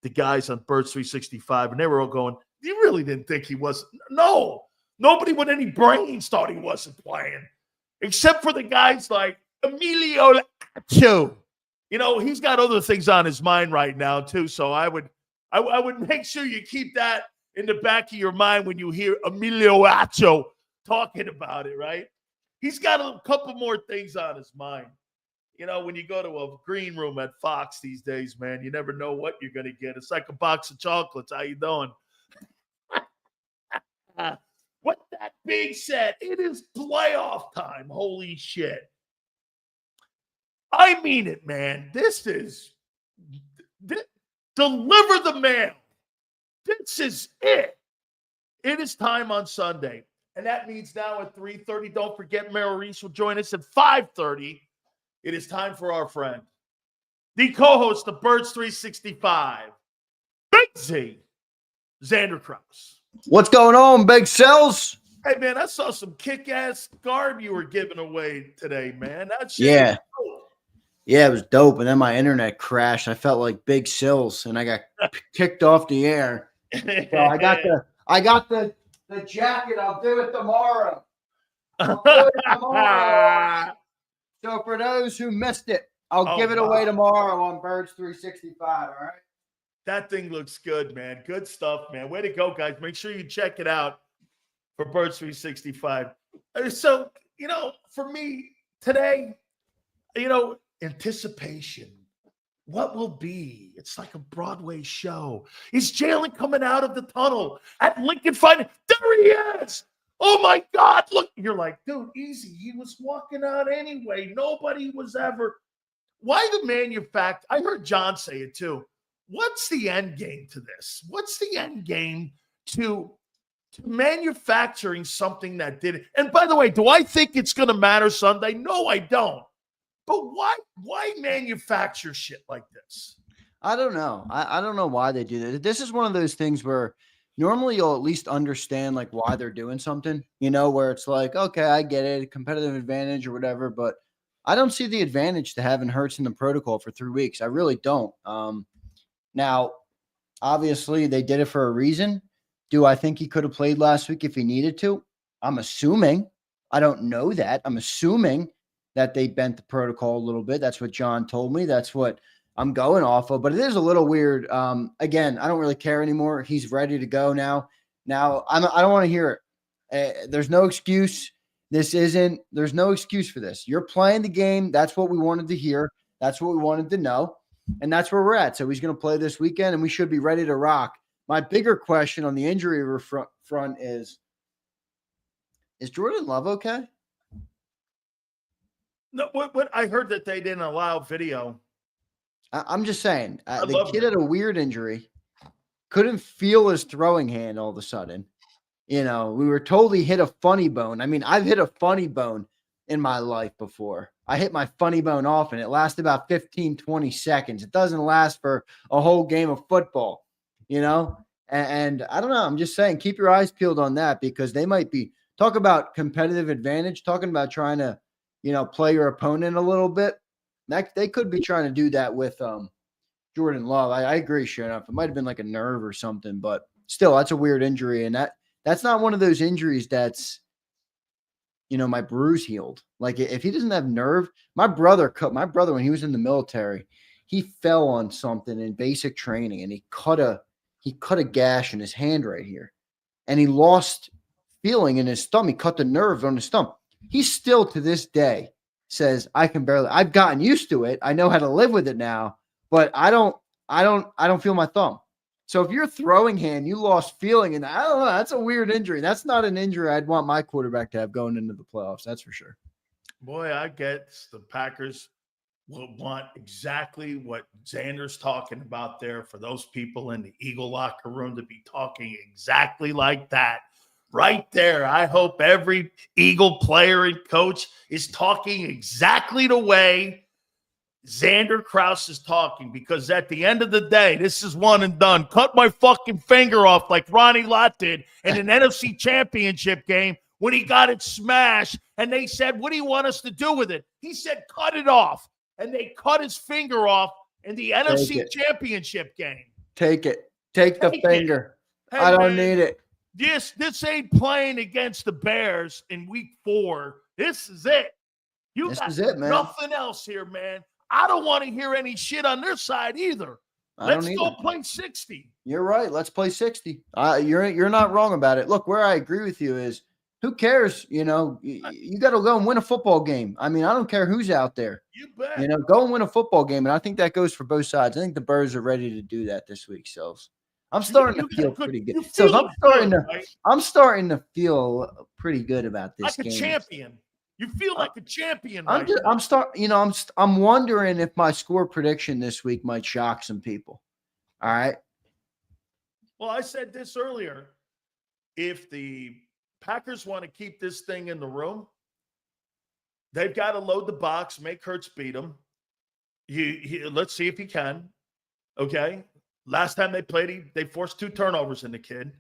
the guys on Birds 365, and they were all going, you really didn't think he was? No. Nobody with any brains thought he wasn't playing, except for the guys like Emilio Lacho. You know, he's got other things on his mind right now, too. So I would make sure you keep that in the back of your mind when you hear Emilio Lacho talking about it, right? He's got a couple more things on his mind. You know, when you go to a green room at Fox these days, man, you never know what you're going to get. It's like a box of chocolates. How you doing? With that being said, it is playoff time. Holy shit. I mean it, man. Deliver the mail. This is it. It is time on Sunday. And that means now at 3:30, don't forget Merrill Reese will join us at 5:30. It is time for our friend, the co-host of Birds 365, Big Z, Zander Krause. What's going on, Big Cells? Hey, man, I saw some kick-ass garb you were giving away today, man. That shit Yeah. was cool. Yeah, it was dope. And then my internet crashed. I felt like Big Sills, and I got kicked off the air. So I got the jacket. I'll do it tomorrow. So for those who missed it, I'll give it away tomorrow on Birds 365. All right. That thing looks good, man. Good stuff, man. Way to go, guys. Make sure you check it out for Birds 365. So, you know, for me today, you know, anticipation. What will be? It's like a Broadway show. Is Jalen coming out of the tunnel at Lincoln Finance? There he is. Oh, my God. Look, you're like, dude, easy. He was walking out anyway. Nobody was ever. Why the manufacture? I heard John say it, too. What's the end game to this? What's the end game to manufacturing something that didn't? And by the way, do I think it's going to matter Sunday? No, I don't. But why manufacture shit like this? I don't know. I don't know why they do that. This is one of those things where normally you'll at least understand like why they're doing something, you know, where it's like, okay, I get it, competitive advantage or whatever, but I don't see the advantage to having Hurts in the protocol for 3 weeks. I really don't. Now, obviously, they did it for a reason. Do I think he could have played last week if he needed to? I'm assuming. I don't know that. I'm assuming that they bent the protocol a little bit. That's what John told me. That's what I'm going off of. But it is a little weird. Again, I don't really care anymore. He's ready to go now. Now, I don't want to hear it. There's no excuse. There's no excuse for this. You're playing the game. That's what we wanted to hear. That's what we wanted to know. And that's where we're at. So he's going to play this weekend, and we should be ready to rock. My bigger question on the injury front is Jordan Love okay? No, what I heard that they didn't allow video. I'm just saying. The kid had a weird injury. Couldn't feel his throwing hand all of a sudden. You know, we were told he hit a funny bone. I mean, I've hit a funny bone in my life before. I hit my funny bone often. It lasts about 15, 20 seconds. It doesn't last for a whole game of football, you know? And I don't know. I'm just saying, keep your eyes peeled on that because they might be talk about competitive advantage, talking about trying to, you know, play your opponent a little bit. They could be trying to do that with Jordan Love. I agree, sure enough. It might have been like a nerve or something, but still, that's a weird injury. And that's not one of those injuries that's, you know, my bruise healed. Like if he doesn't have nerve, my brother, when he was in the military, he fell on something in basic training and he cut a gash in his hand right here. And he lost feeling in his thumb. He cut the nerve on his thumb. He still to this day says, I've gotten used to it. I know how to live with it now, but I don't feel my thumb. So if you're throwing hand, you lost feeling, and I don't know, that's a weird injury. That's not an injury I'd want my quarterback to have going into the playoffs. That's for sure. Boy, I guess the Packers will want exactly what Zander's talking about there for those people in the Eagle locker room to be talking exactly like that. Right there. I hope every Eagle player and coach is talking exactly the way Zander Krause is talking, because at the end of the day, this is one and done. Cut my fucking finger off like Ronnie Lott did in an NFC championship game when he got it smashed. And they said, what do you want us to do with it? He said, cut it off. And they cut his finger off in the NFC championship game. Take it. Take the finger. Hey, I don't man, need it. This ain't playing against the Bears in week 4. This is it. This is it, man. Nothing else here, man. I don't want to hear any shit on their side either. Let's go play 60. You're right. Let's play 60. You're not wrong about it. Look, where I agree with you is, who cares? You know, you got to go and win a football game. I mean, I don't care who's out there. You bet. You know, go and win a football game. And I think that goes for both sides. I think the Birds are ready to do that this week, Sills. I'm starting to feel pretty good. So I'm starting to feel pretty good about this game. Like a champion. You feel like a champion. I'm wondering if my score prediction this week might shock some people. All right. Well, I said this earlier. If the Packers want to keep this thing in the room, they've got to load the box, make Hurts beat them. Let's see if he can. Okay. Last time they played, they forced 2 turnovers in the kid.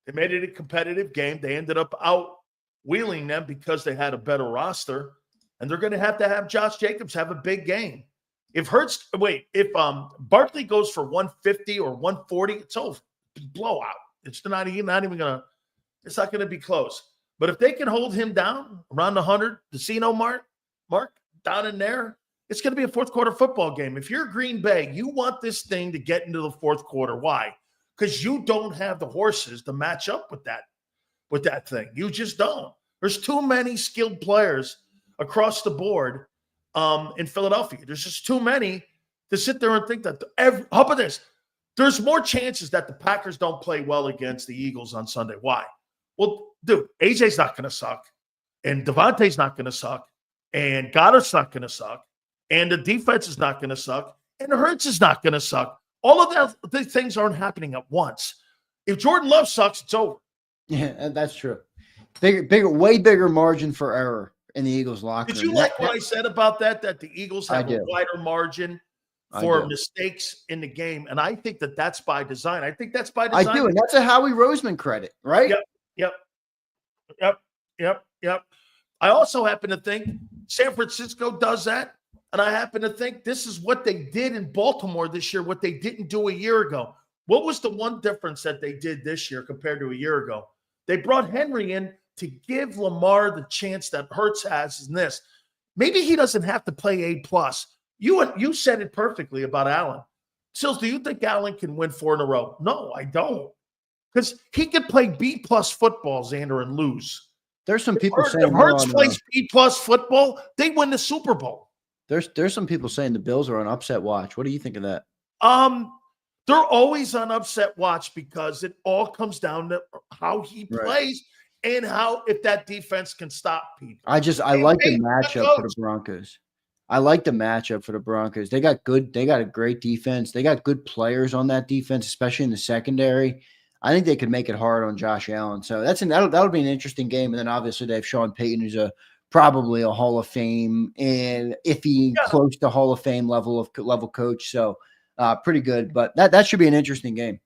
They made it a competitive game. They ended up out-wheeling them because they had a better roster. And they're going to have Josh Jacobs have a big game. If Barkley goes for 150 or 140, it's over. It's blowout. It's not even going to – it's not going to be close. But if they can hold him down around the 100 casino mark down in there, it's going to be a fourth-quarter football game. If you're Green Bay, you want this thing to get into the fourth quarter. Why? Because you don't have the horses to match up with that thing. You just don't. There's too many skilled players across the board in Philadelphia. There's just too many to sit there and think that how about this? There's more chances that the Packers don't play well against the Eagles on Sunday. Why? Well, dude, AJ's not going to suck, and Devontae's not going to suck, and Goddard's not going to suck, and the defense is not going to suck, and Hurts is not going to suck. All of these things aren't happening at once. If Jordan Love sucks, it's over. Yeah, that's true. Way bigger margin for error in the Eagles locker room. Did you like what I said about that the Eagles have a wider margin for mistakes in the game? And I think that's by design. I think that's by design. I do, and that's a Howie Roseman credit, right? Yep. I also happen to think San Francisco does that, and I happen to think this is what they did in Baltimore this year, what they didn't do a year ago. What was the one difference that they did this year compared to a year ago? They brought Henry in to give Lamar the chance that Hurts has in this. Maybe he doesn't have to play A+. You said it perfectly about Allen. Sills, do you think Allen can win 4 in a row? No, I don't. Because he could play B+ football, Zander, and lose. There's some people saying if Hurts plays B+ football, they win the Super Bowl. There's some people saying the Bills are on upset watch. What do you think of that? They're always on upset watch because it all comes down to how he plays and if that defense can stop people. I like the matchup for the Broncos. I like the matchup for the Broncos. They got a great defense. They got good players on that defense, especially in the secondary. I think they could make it hard on Josh Allen. So that'll be an interesting game. And then obviously they have Sean Payton, who's probably a Hall of Fame and close to Hall of Fame level coach. So pretty good, but that should be an interesting game.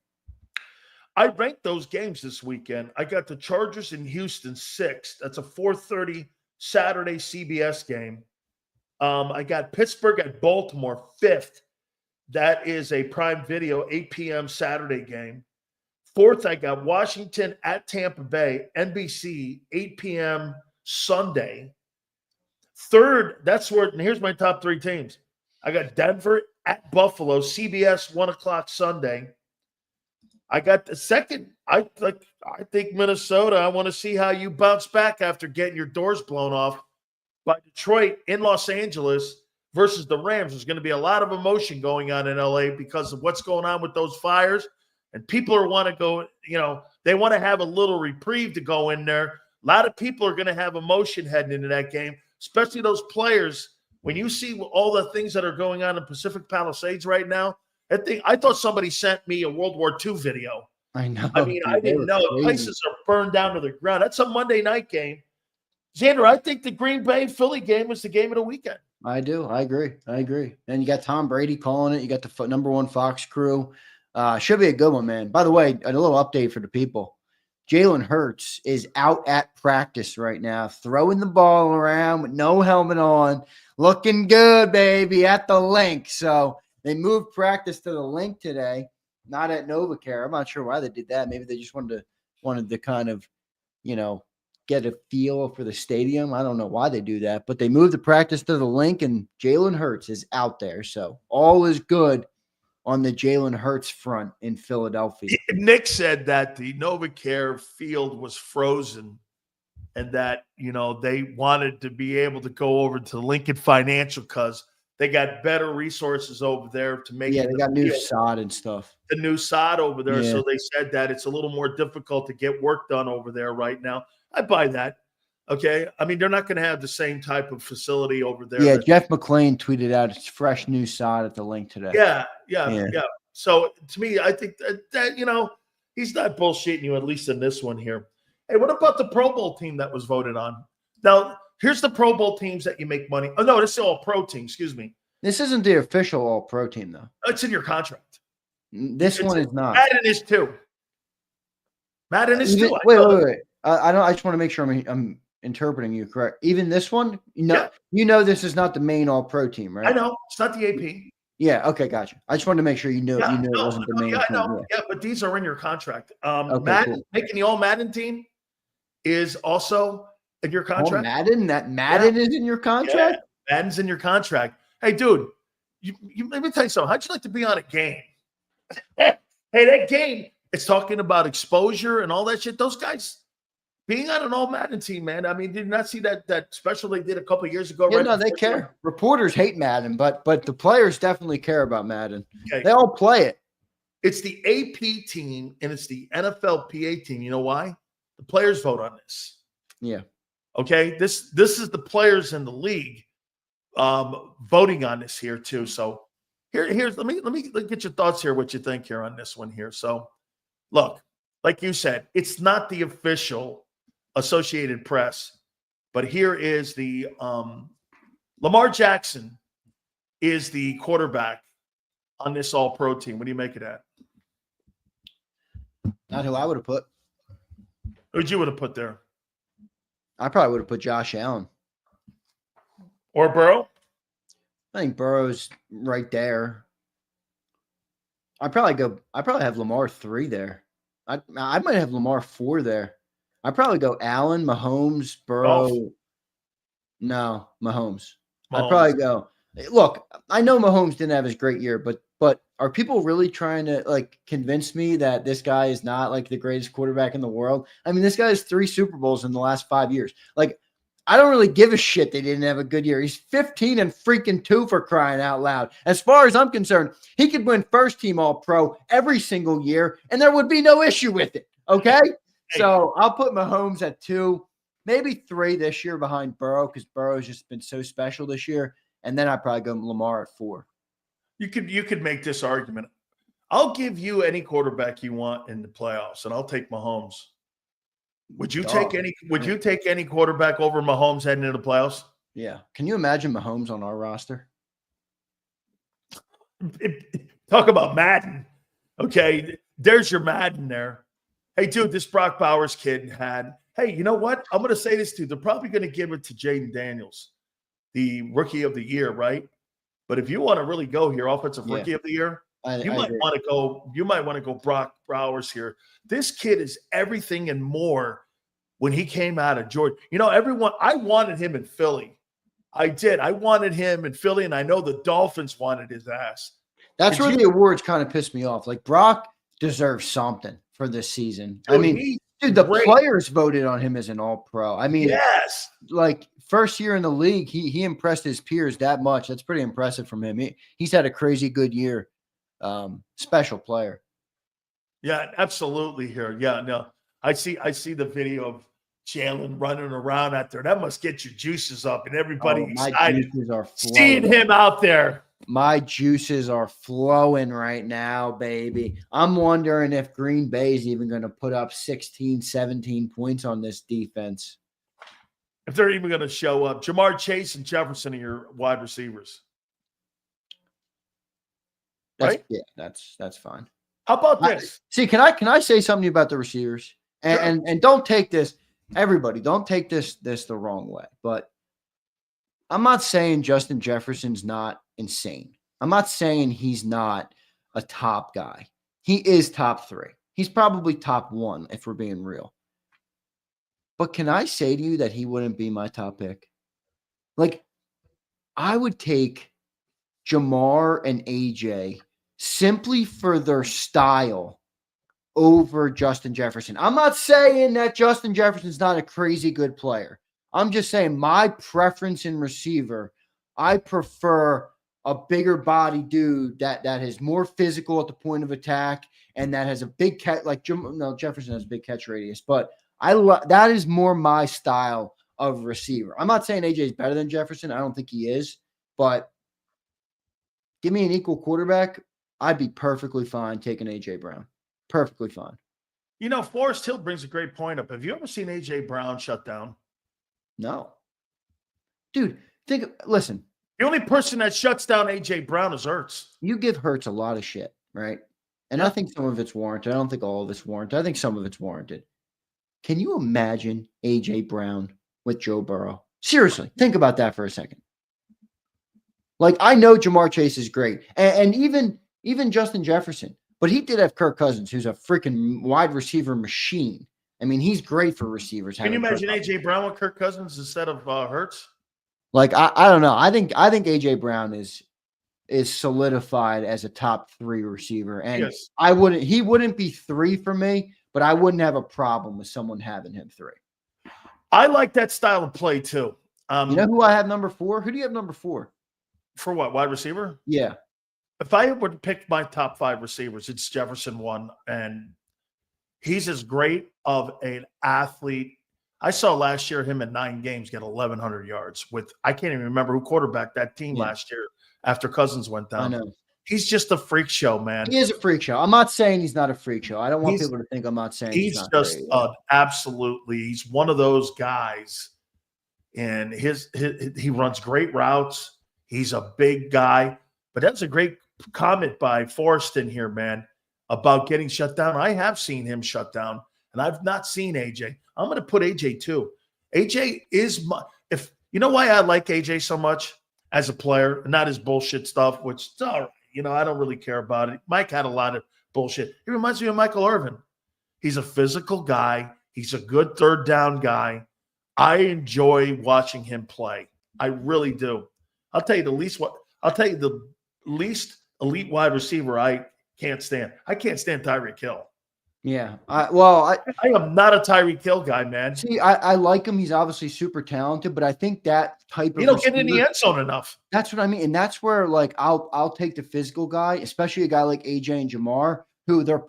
I ranked those games this weekend. I got the Chargers in Houston 6th. That's a 4:30 Saturday CBS game. I got Pittsburgh at Baltimore 5th. That is a Prime Video 8 p.m. Saturday game. 4th, I got Washington at Tampa Bay, NBC 8 p.m. Sunday. 3rd, and here's my top 3 teams. I got Denver at Buffalo, CBS 1 o'clock Sunday. I got the 2nd. I think Minnesota. I want to see how you bounce back after getting your doors blown off by Detroit in Los Angeles versus the Rams. There's going to be a lot of emotion going on in LA because of what's going on with those fires. And people want to go, they want to have a little reprieve to go in there. A lot of people are going to have emotion heading into that game, especially those players. When you see all the things that are going on in Pacific Palisades right now, I thought somebody sent me a World War II video. I know. I mean, I didn't know. Places are burned down to the ground. That's a Monday night game. Xander, I think the Green Bay-Philly game was the game of the weekend. I do. I agree. And you got Tom Brady calling it. You got the #1 Fox crew. Should be a good one, man. By the way, a little update for the people. Jalen Hurts is out at practice right now, throwing the ball around with no helmet on, looking good, baby, at the link. So they moved practice to the link today. not at NovaCare. I'm not sure why they did that. Maybe they just wanted to kind of, get a feel for the stadium. I don't know why they do that, but they moved the practice to the link, and Jalen Hurts is out there. So all is good on the Jalen Hurts front in Philadelphia. Nick said that the NovaCare field was frozen and that, they wanted to be able to go over to Lincoln Financial because they got better resources over there to make they got new sod and stuff. The new sod over there. Yeah. So they said that it's a little more difficult to get work done over there right now. I buy that. Okay. I mean, they're not going to have the same type of facility over there. Yeah. Jeff McClain tweeted out it's fresh new sod at the link today. Yeah. So to me, I think that he's not bullshitting you, at least in this one here. Hey, what about the Pro Bowl team that was voted on? Now, here's the Pro Bowl teams that you make money. Oh, no, this is all pro team. Excuse me. This isn't the official all-pro team, though. It's in your contract. This one is not. Madden is too. Wait. I just want to make sure I'm interpreting you correct. Even this one, this is not the main all-pro team, right? I know. It's not the AP. Yeah, okay, gotcha. I just wanted to make sure you knew it wasn't the main team. Yeah, but these are in your contract. Okay, Madden, cool. Making the all-Madden team is also in your contract. Madden is in your contract? Yeah, Madden's in your contract. Hey, dude, let me tell you something. How'd you like to be on a game? Hey, that game, it's talking about exposure and all that shit. Those guys being on an all-Madden team, man. I mean, did you not see that special they did a couple of years ago? Yeah, no, they care. Reporters hate Madden, but the players definitely care about Madden. Okay. They all play it. It's the AP team and it's the NFLPA team. You know why? The players vote on this. Yeah. Okay. This is the players in the league voting on this here too. So here's let me get your thoughts here. What you think here on this one here. So look, like you said, it's not the official Associated Press, but here is the Lamar Jackson is the quarterback on this all-pro team. What do you make of that? Not who I would have put. Who'd you would have put there? I probably would have put Josh Allen. Or Burrow? I think Burrow's right there. I probably have Lamar 3 there. I might have Lamar 4 there. I'd probably go Allen, Mahomes, Burrow. Oh. No, Mahomes. I'd probably go. Look, I know Mahomes didn't have his great year, but are people really trying to convince me that this guy is not the greatest quarterback in the world? I mean, this guy has 3 Super Bowls in the last 5 years. I don't really give a shit they didn't have a good year. He's 15 and freaking 2 for crying out loud. As far as I'm concerned, he could win first team all-pro every single year, and there would be no issue with it. Okay? So I'll put Mahomes at 2, maybe 3 this year behind Burrow because Burrow's just been so special this year. And then I'd probably go Lamar at 4. You could make this argument. I'll give you any quarterback you want in the playoffs, and I'll take Mahomes. Would you take any quarterback over Mahomes heading into the playoffs? Yeah. Can you imagine Mahomes on our roster? Talk about Madden. Okay, there's your Madden there. Hey, dude, this Brock Bowers kid had. Hey, you know what? I'm going to say this to you. They're probably going to give it to Jaden Daniels, the rookie of the year, right? But if you want to really go here, offensive rookie of the year, you might want to go Brock Bowers here. This kid is everything and more when he came out of Georgia. I wanted him in Philly. I did. I wanted him in Philly, and I know the Dolphins wanted his ass. That's where the awards kind of pissed me off. Brock deserves something for this season. Dude, the players voted on him as an all-pro. I mean, yes. First year in the league, he impressed his peers that much. That's pretty impressive from him. He's had a crazy good year. Special player. Yeah, absolutely here. Yeah, no. I see the video of Jalen running around out there. That must get your juices up and everybody excited. Juices are flowing. Seeing him out there. My juices are flowing right now, baby. I'm wondering if Green Bay is even going to put up 16, 17 points on this defense. If they're even going to show up. Jamar Chase and Jefferson are your wide receivers. Right? Yeah, that's fine. How about this? Can I say something about the receivers? And don't take this, everybody, don't take this the wrong way. But I'm not saying Justin Jefferson's not insane. I'm not saying he's not a top guy. He is top 3. He's probably top 1 if we're being real. But can I say to you that he wouldn't be my top pick? Like, I would take Jamar and AJ simply for their style over Justin Jefferson. I'm not saying that Justin Jefferson's not a crazy good player. I'm just saying my preference in receiver, I prefer a bigger body dude that is more physical at the point of attack and that has a big catch. Like Jefferson has a big catch radius, but that is more my style of receiver. I'm not saying AJ is better than Jefferson. I don't think he is, but give me an equal quarterback, I'd be perfectly fine taking AJ Brown. Perfectly fine. You know, Forrest Hill brings a great point up. Have you ever seen AJ Brown shut down? No. Dude, listen. The only person that shuts down AJ Brown is Hurts. You give Hurts a lot of shit, right? And I think some of it's warranted. I don't think all of it's warranted. I think some of it's warranted. Can you imagine AJ Brown with Joe Burrow? Seriously, think about that for a second. Like, I know Jamar Chase is great, and even Justin Jefferson, but he did have Kirk Cousins, who's a freaking wide receiver machine. I mean, he's great for receivers. Can you imagine AJ Brown with Kirk Cousins instead of Hurts? Like, I don't know. I think AJ Brown is solidified as a top 3 receiver, and yes. He wouldn't be 3 for me, but I wouldn't have a problem with someone having him 3. I like that style of play too. You know who I have number 4? Who do you have number 4? For what, wide receiver? Yeah. If I would pick my top 5 receivers, it's Jefferson 1, and he's as great of an athlete. I saw last year him in 9 games get 1,100 yards with, I can't even remember who quarterbacked that team last year after Cousins went down. I know. He's just a freak show, man. He is a freak show. I'm not saying he's not a freak show. I don't want people to think I'm not saying he's not just absolutely. He's one of those guys, and he runs great routes. He's a big guy, but that's a great comment by Forrest in here, man, about getting shut down. I have seen him shut down, and I've not seen AJ. I'm going to put AJ too. AJ is if you know why I like AJ so much as a player, not his bullshit stuff, which is all right. You know, I don't really care about it. Mike had a lot of bullshit. He reminds me of Michael Irvin. He's a physical guy. He's a good third down guy. I enjoy watching him play. I really do. I'll tell you the least elite wide receiver I can't stand. I can't stand Tyreek Hill. Yeah. I am not a Tyreek Hill guy, man. See, I like him. He's obviously super talented, but I think that type of don't get in the end zone enough. That's what I mean. And that's where, like, I'll take the physical guy, especially a guy like AJ and Jamar, who they're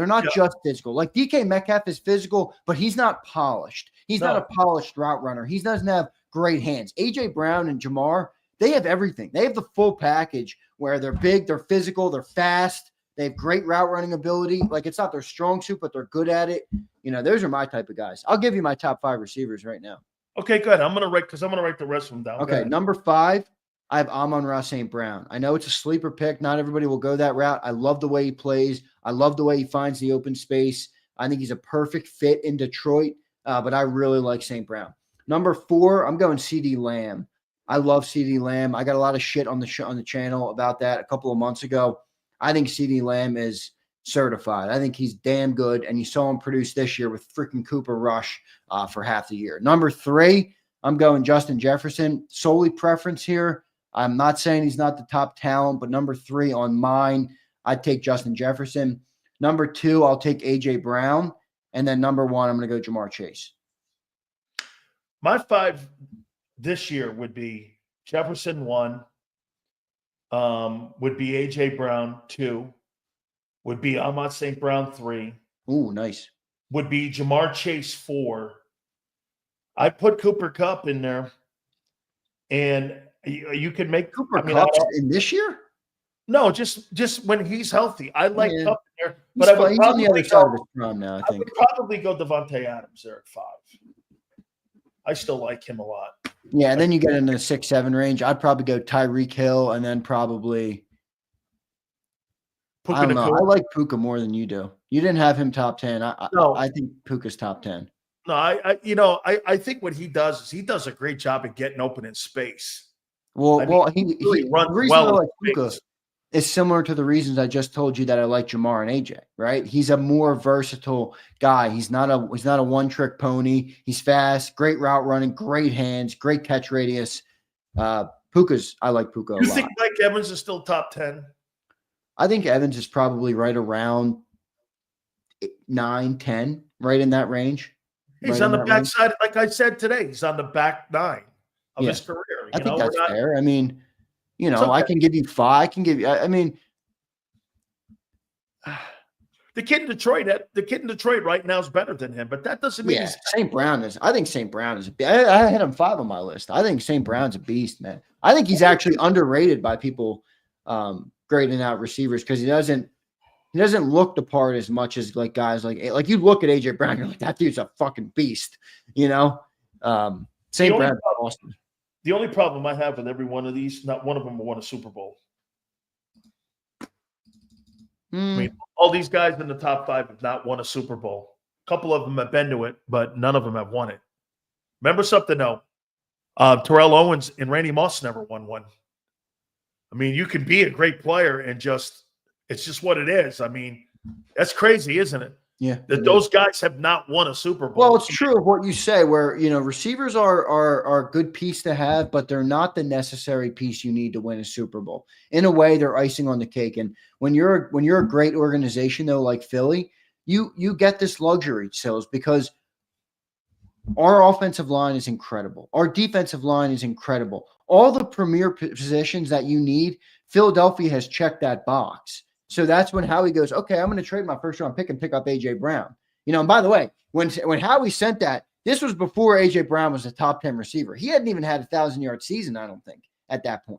not just physical. Like DK Metcalf is physical, but he's not polished. He's not a polished route runner. He doesn't have great hands. AJ Brown and Jamar, they have everything. They have the full package where they're big, they're physical, they're fast. They have great route running ability. Like, it's not their strong suit, but they're good at it. You know, those are my type of guys. I'll give you my top 5 receivers right now. Okay, good. I'm going to write the rest of them down. Okay, number 5, I have Amon-Ra St. Brown. I know it's a sleeper pick. Not everybody will go that route. I love the way he plays. I love the way he finds the open space. I think he's a perfect fit in Detroit, but I really like St. Brown. Number 4, I'm going CeeDee Lamb. I love CeeDee Lamb. I got a lot of shit on the channel about that a couple of months ago. I think CeeDee Lamb is certified. I think he's damn good, and you saw him produce this year with freaking Cooper Rush for half the year. Number 3, I'm going Justin Jefferson. Solely preference here. I'm not saying he's not the top talent, but number 3 on mine, I'd take Justin Jefferson. Number 2, I'll take A.J. Brown. And then number 1, I'm going to go Jamar Chase. My 5 this year would be Jefferson 1. Would be A.J. Brown 2, would be Amon St. Brown 3. Ooh, nice. Would be Jamar Chase 4. I put Cooper Kupp in there, and you can make Cooper Kupp in this year. No, just when he's healthy. I like Kupp in there, but he's on the other side of his prom now. I think would probably go Devontae Adams there at 5. I still like him a lot. Yeah, and then you get into the 6-7 range. I'd probably go Tyreek Hill, and then probably Puka. I don't know. I like Puka more than you do. You didn't have him top 10. I think Puka's top 10. No, I think what he does is he does a great job at getting open in space. Well, he runs well. Like Puka, is similar to the reasons I just told you that I like Jamar and AJ, right? He's a more versatile guy. He's not a one-trick pony. He's fast, great route running, great hands, great catch radius. I like Puka a lot. You think Mike Evans is still top 10? I think Evans is probably right around 9, 10, right in that range. He's on the backside, like I said today. He's on the back 9 of his career. I think that's fair. I mean, okay. I can give you 5. I can give you. I mean, the kid in Detroit right now is better than him, but that doesn't mean St. Brown is. I think St. Brown is. I had him 5 on my list. I think St. Brown's a beast, man. I think he's actually underrated by people grading out receivers because he doesn't look the part as much as like guys like you look at AJ Brown, you're like, that dude's a fucking beast, St. Brown, awesome. The only problem I have with every one of these, not one of them won a Super Bowl. I mean, all these guys in the top 5 have not won a Super Bowl. A couple of them have been to it, but none of them have won it. Remember something, though. Terrell Owens and Randy Moss never won one. I mean, you can be a great player and it's just what it is. I mean, that's crazy, isn't it? Yeah. That those guys have not won a Super Bowl. Well, it's true of what you say where, receivers are a good piece to have, but they're not the necessary piece you need to win a Super Bowl. In a way, they're icing on the cake. And when you're a great organization, though, like Philly, you get this luxury, Sills, because our offensive line is incredible. Our defensive line is incredible. All the premier positions that you need, Philadelphia has checked that box. So that's when Howie goes, okay, I'm going to trade my first-round pick and pick up A.J. Brown. And by the way, when Howie sent that, this was before A.J. Brown was a top 10 receiver. He hadn't even had a 1,000-yard season, I don't think, at that point.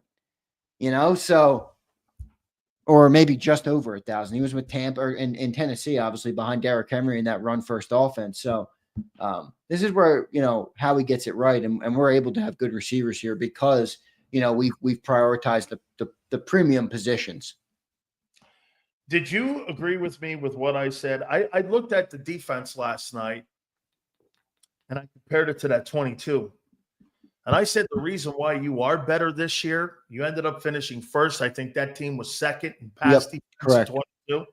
Or maybe just over 1,000. He was with Tampa or in Tennessee, obviously, behind Derrick Henry in that run-first offense. So this is where, Howie gets it right, and we're able to have good receivers here because, we've prioritized the premium positions. Did you agree with me with what I said? I looked at the defense last night, and I compared it to that 22. And I said the reason why you are better this year, you ended up finishing first. I think that team was second in pass defense. Correct. 22.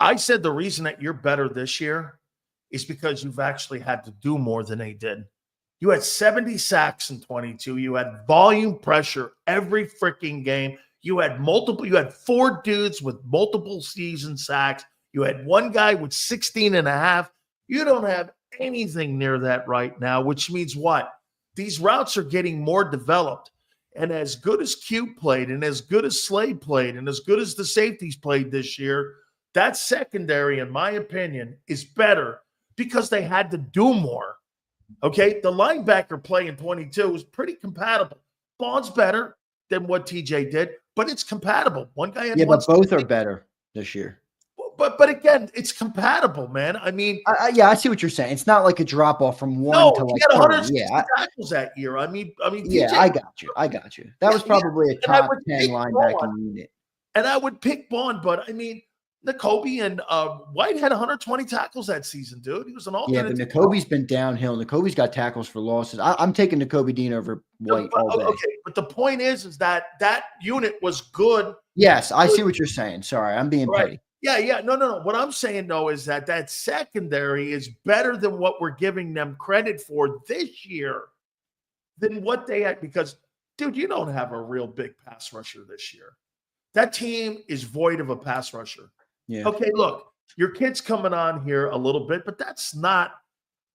I said the reason that you're better this year is because you've actually had to do more than they did. You had 70 sacks in 22. You had volume pressure every freaking game. You had 4 dudes with multiple season sacks. You had 1 guy with 16 and a half. You don't have anything near that right now, which means what? These routes are getting more developed. And as good as Q played and as good as Slade played and as good as the safeties played this year, that secondary, in my opinion, is better because they had to do more. Okay? The linebacker play in 22 was pretty compatible. Bond's better than what TJ did, but it's compatible. One guy had but both are better this year. But again, it's compatible, man. I mean, I see what you're saying. It's not like a drop off from one to like he had 160 tackles that year. I mean, yeah, TJ, I got you. That was probably a top 10 linebacking unit. And I would pick Bond, but I mean, Nakobe and White had 120 tackles that season, dude. He was an alternate. Yeah, but Nakobe's been downhill. Nakobe's got tackles for losses. I'm taking Nakobe Dean over White all day. Okay, but the point is that unit was good. Yes, I see what you're saying. Sorry, I'm being petty. Yeah. No. What I'm saying, though, is that secondary is better than what we're giving them credit for this year than what they had. Because, dude, you don't have a real big pass rusher this year. That team is void of a pass rusher. Yeah. Okay, look, your kid's coming on here a little bit, but that's not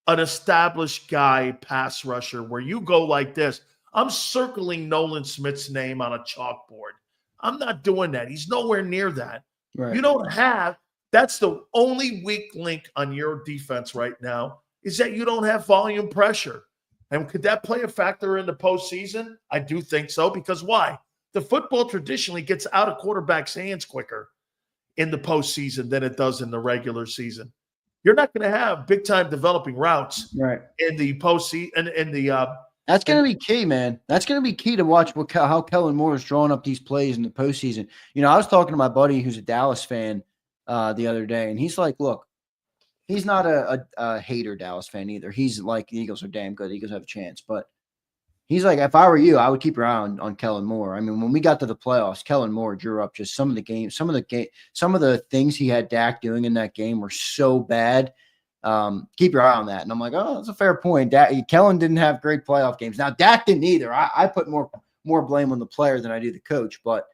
an established guy pass rusher where you go like this. I'm circling Nolan Smith's name on a chalkboard. I'm not doing that. He's nowhere near that. Right. You don't have – that's the only weak link on your defense right now is that you don't have volume pressure. And could that play a factor in the postseason? I do think so because why? The football traditionally gets out of quarterbacks' hands quicker in the postseason than it does in the regular season. You're not going to have big-time developing routes in the postseason. That's going to be key, man. That's going to be key to watch how Kellen Moore is drawing up these plays in the postseason. I was talking to my buddy who's a Dallas fan the other day, and he's like, look, he's not a hater Dallas fan either. He's like, the Eagles are damn good. The Eagles have a chance. But He's like, if I were you, I would keep your eye on Kellen Moore. I mean, when we got to the playoffs, Kellen Moore drew up just some of the things he had Dak doing in that game were so bad. Keep your eye on that. And I'm like, oh, that's a fair point. Kellen didn't have great playoff games. Now Dak didn't either. I put more blame on the player than I do the coach, but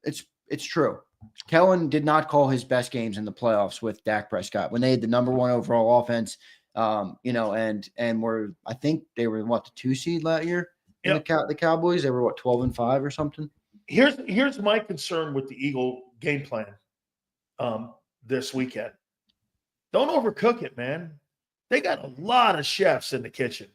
it's true. Kellen did not call his best games in the playoffs with Dak Prescott when they had the number 1 overall offense. And I think they were the 2 seed last year. Yep. The Cowboys, they were 12-5 or something. Here's my concern with the Eagle game plan this weekend. Don't overcook it, man. They got a lot of chefs in the kitchen.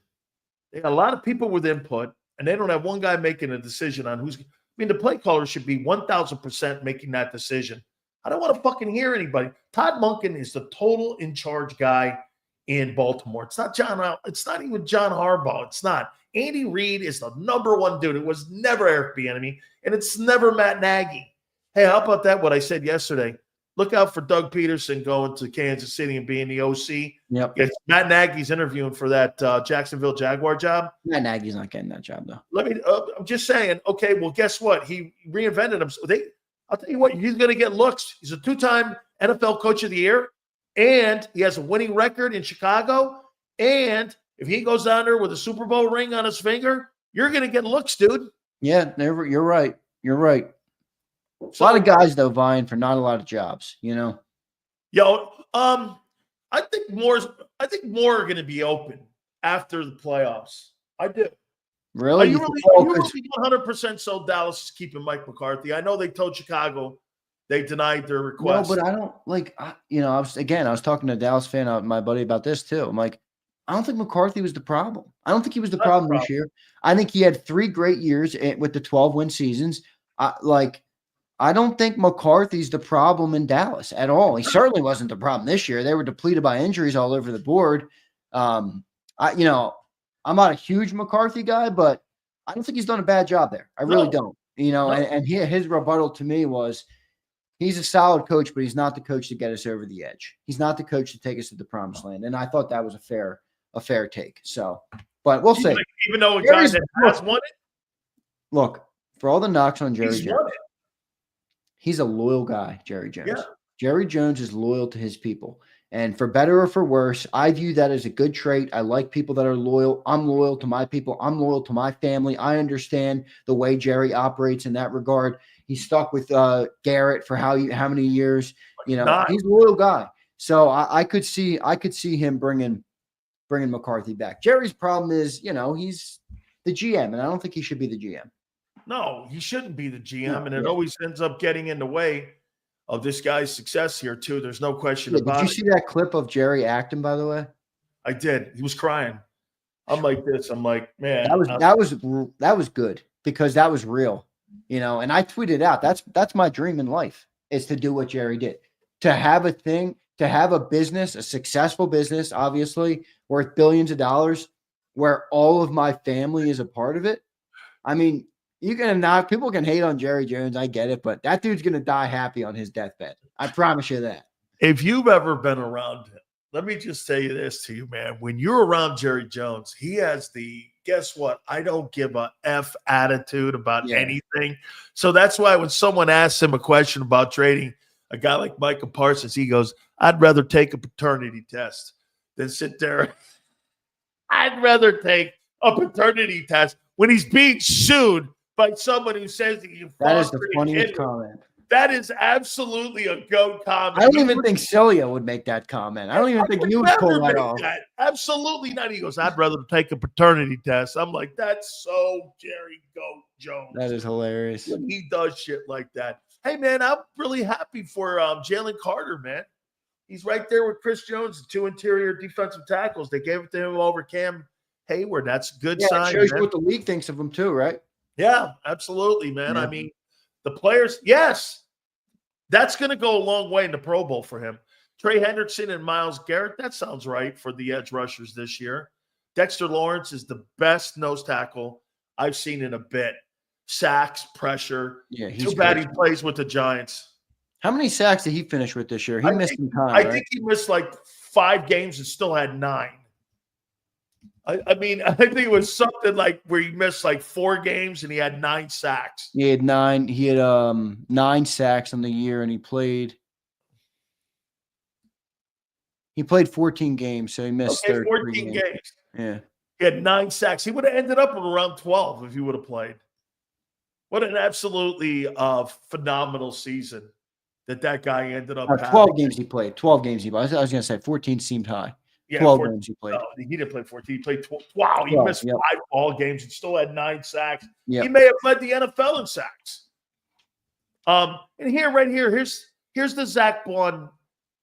They got a lot of people with input, and they don't have one guy making a decision on who's. I mean, the play caller should be 1,000% making that decision. I don't want to fucking hear anybody. Todd Monken is the total in charge guy in Baltimore. It's not It's not even John Harbaugh. It's not. Andy Reid is the number 1 dude. It was never Eric Bieniemy, and it's never Matt Nagy. Hey, how about that? What I said yesterday. Look out for Doug Peterson going to Kansas City and being the OC. Yep. It's Matt Nagy's interviewing for that Jacksonville Jaguar job. Matt Nagy's not getting that job, though. I'm just saying, okay, well, guess what? He reinvented himself. I'll tell you what, he's going to get looks. He's a 2-time NFL Coach of the Year, and he has a winning record in Chicago. And if he goes down there with a Super Bowl ring on his finger, you're going to get looks, dude. Yeah, you're right. You're right. So, a lot of guys, though, vying for not a lot of jobs, you know? I think more are going to be open after the playoffs. I do. Really? Are you really 100% so Dallas is keeping Mike McCarthy? I know they told Chicago they denied their request. No, but I don't I was talking to a Dallas fan, my buddy, about this too. I'm like, I don't think McCarthy was the problem. I don't think he was the problem this year. I think he had 3 great years with the 12-win seasons. I don't think McCarthy's the problem in Dallas at all. He certainly wasn't the problem this year. They were depleted by injuries all over the board. I'm not a huge McCarthy guy, but I don't think he's done a bad job there. I really don't. And his rebuttal to me was he's a solid coach, but he's not the coach to get us over the edge. He's not the coach to take us to the promised land. And I thought that was a fair take. So, but we'll see. Even though a guy that has won it? Look, for all the knocks on Jerry Jones, he's a loyal guy, Jerry Jones. Yeah. Jerry Jones is loyal to his people. And for better or for worse, I view that as a good trait. I like people that are loyal. I'm loyal to my people. I'm loyal to my family. I understand the way Jerry operates in that regard. He's stuck with Garrett for how many years? He's a loyal guy. So I could see him bringing McCarthy back. Jerry's problem is, he's the GM, and I don't think he should be the GM. No, he shouldn't be the GM, and it always ends up getting in the way of this guy's success here, too. There's no question about it. Did you see that clip of Jerry acting, by the way? I did. He was crying. I'm like this. I'm like, man. That was good because that was real, and I tweeted out, that's my dream in life, is to do what Jerry did. To have a business, a successful business, obviously, worth billions of dollars, where all of my family is a part of it. I mean, people can hate on Jerry Jones. I get it, but that dude's going to die happy on his deathbed. I promise you that. If you've ever been around him, let me just say this to you, man. When you're around Jerry Jones, he has guess what? I don't give a F attitude about anything. So that's why when someone asks him a question about trading a guy like Micah Parsons, he goes, I'd rather take a paternity test than sit there. I'd rather take a paternity test when he's being sued by someone who says that you. That is the funniest comment. That is absolutely a goat comment. I don't even think Celia would make that comment. I don't even think you would pull that off. Absolutely not. He goes, I'd rather take a paternity test. I'm like, that's so Jerry Goat Jones. That is hilarious. When he does shit like that. Hey, man, I'm really happy for Jalen Carter, man. He's right there with Chris Jones, the 2 interior defensive tackles. They gave it to him over Cam Hayward. That's a good sign. It shows you what the league thinks of him too, right? Yeah, absolutely, man. Yeah. I mean, the players, yes, that's going to go a long way in the Pro Bowl for him. Trey Hendrickson and Myles Garrett, that sounds right for the edge rushers this year. Dexter Lawrence is the best nose tackle I've seen in a bit. Sacks, pressure. Yeah, too bad he plays with the Giants. How many sacks did he finish with this year? He missed some time. I think he missed like 5 games and still had 9. I mean, I think it was something like where he missed like 4 games and he had 9 sacks. He had 9 sacks on the year, and he played 14 games, so he missed 14 games. Yeah. He had 9 sacks. He would have ended up with around 12 if he would have played. What an absolutely phenomenal season that guy ended up having. 12 games he played. 12 games he played. I was going to say 14 seemed high. Yeah, 12 games he played. No, he didn't play 14. He played 12. Wow, he 12, missed 5 ball games and still had 9 sacks. Yep. He may have led the NFL in sacks. And here's the Zach Bond.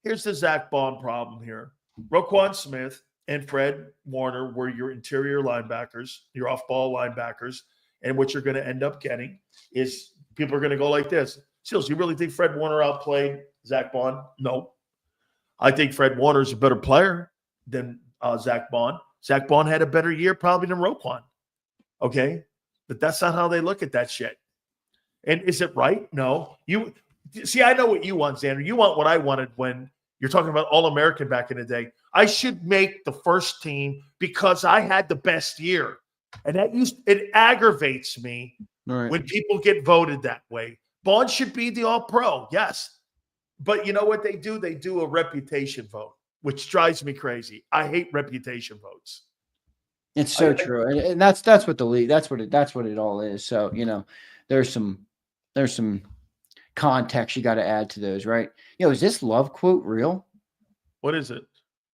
Here's the Zach Bond problem here. Roquan Smith and Fred Warner were your interior linebackers, your off-ball linebackers, and what you're going to end up getting is people are going to go like this. Seals, you really think Fred Warner outplayed Zach Bond? No. I think Fred Warner is a better player than Zach Bond. Zach Bond had a better year probably than Roquan. Okay? But that's not how they look at that shit. And is it right? No. You see, I know what you want, Xander. You want what I wanted when you're talking about All-American back in the day. I should make the first team because I had the best year. And it aggravates me when people get voted that way. Bond should be the All-Pro, yes. But you know what they do? They do a reputation vote, which drives me crazy. I hate reputation votes. It's so true. And that's what the league, that's what it all is. So, there's some context you got to add to those, right? Is this Love quote real? What is it?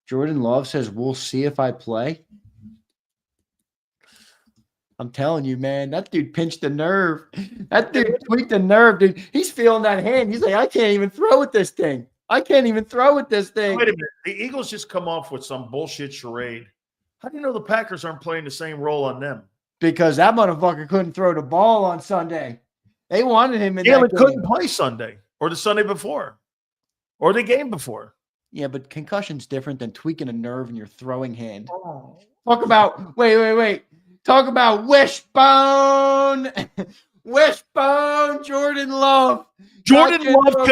Jordan Love says, "We'll see if I play." I'm telling you, man, that dude pinched the nerve. That dude tweaked the nerve, dude. He's feeling that hand. He's like, I can't even throw with this thing. Wait a minute. The Eagles just come off with some bullshit charade. How do you know the Packers aren't playing the same role on them? Because that motherfucker couldn't throw the ball on Sunday. They wanted him in that game. Couldn't play Sunday or the Sunday before or the game before. Yeah, but concussion's different than tweaking a nerve in your throwing hand. Oh. Talk about, wait. Talk about wishbone. Wishbone, Jordan Love. Jordan Love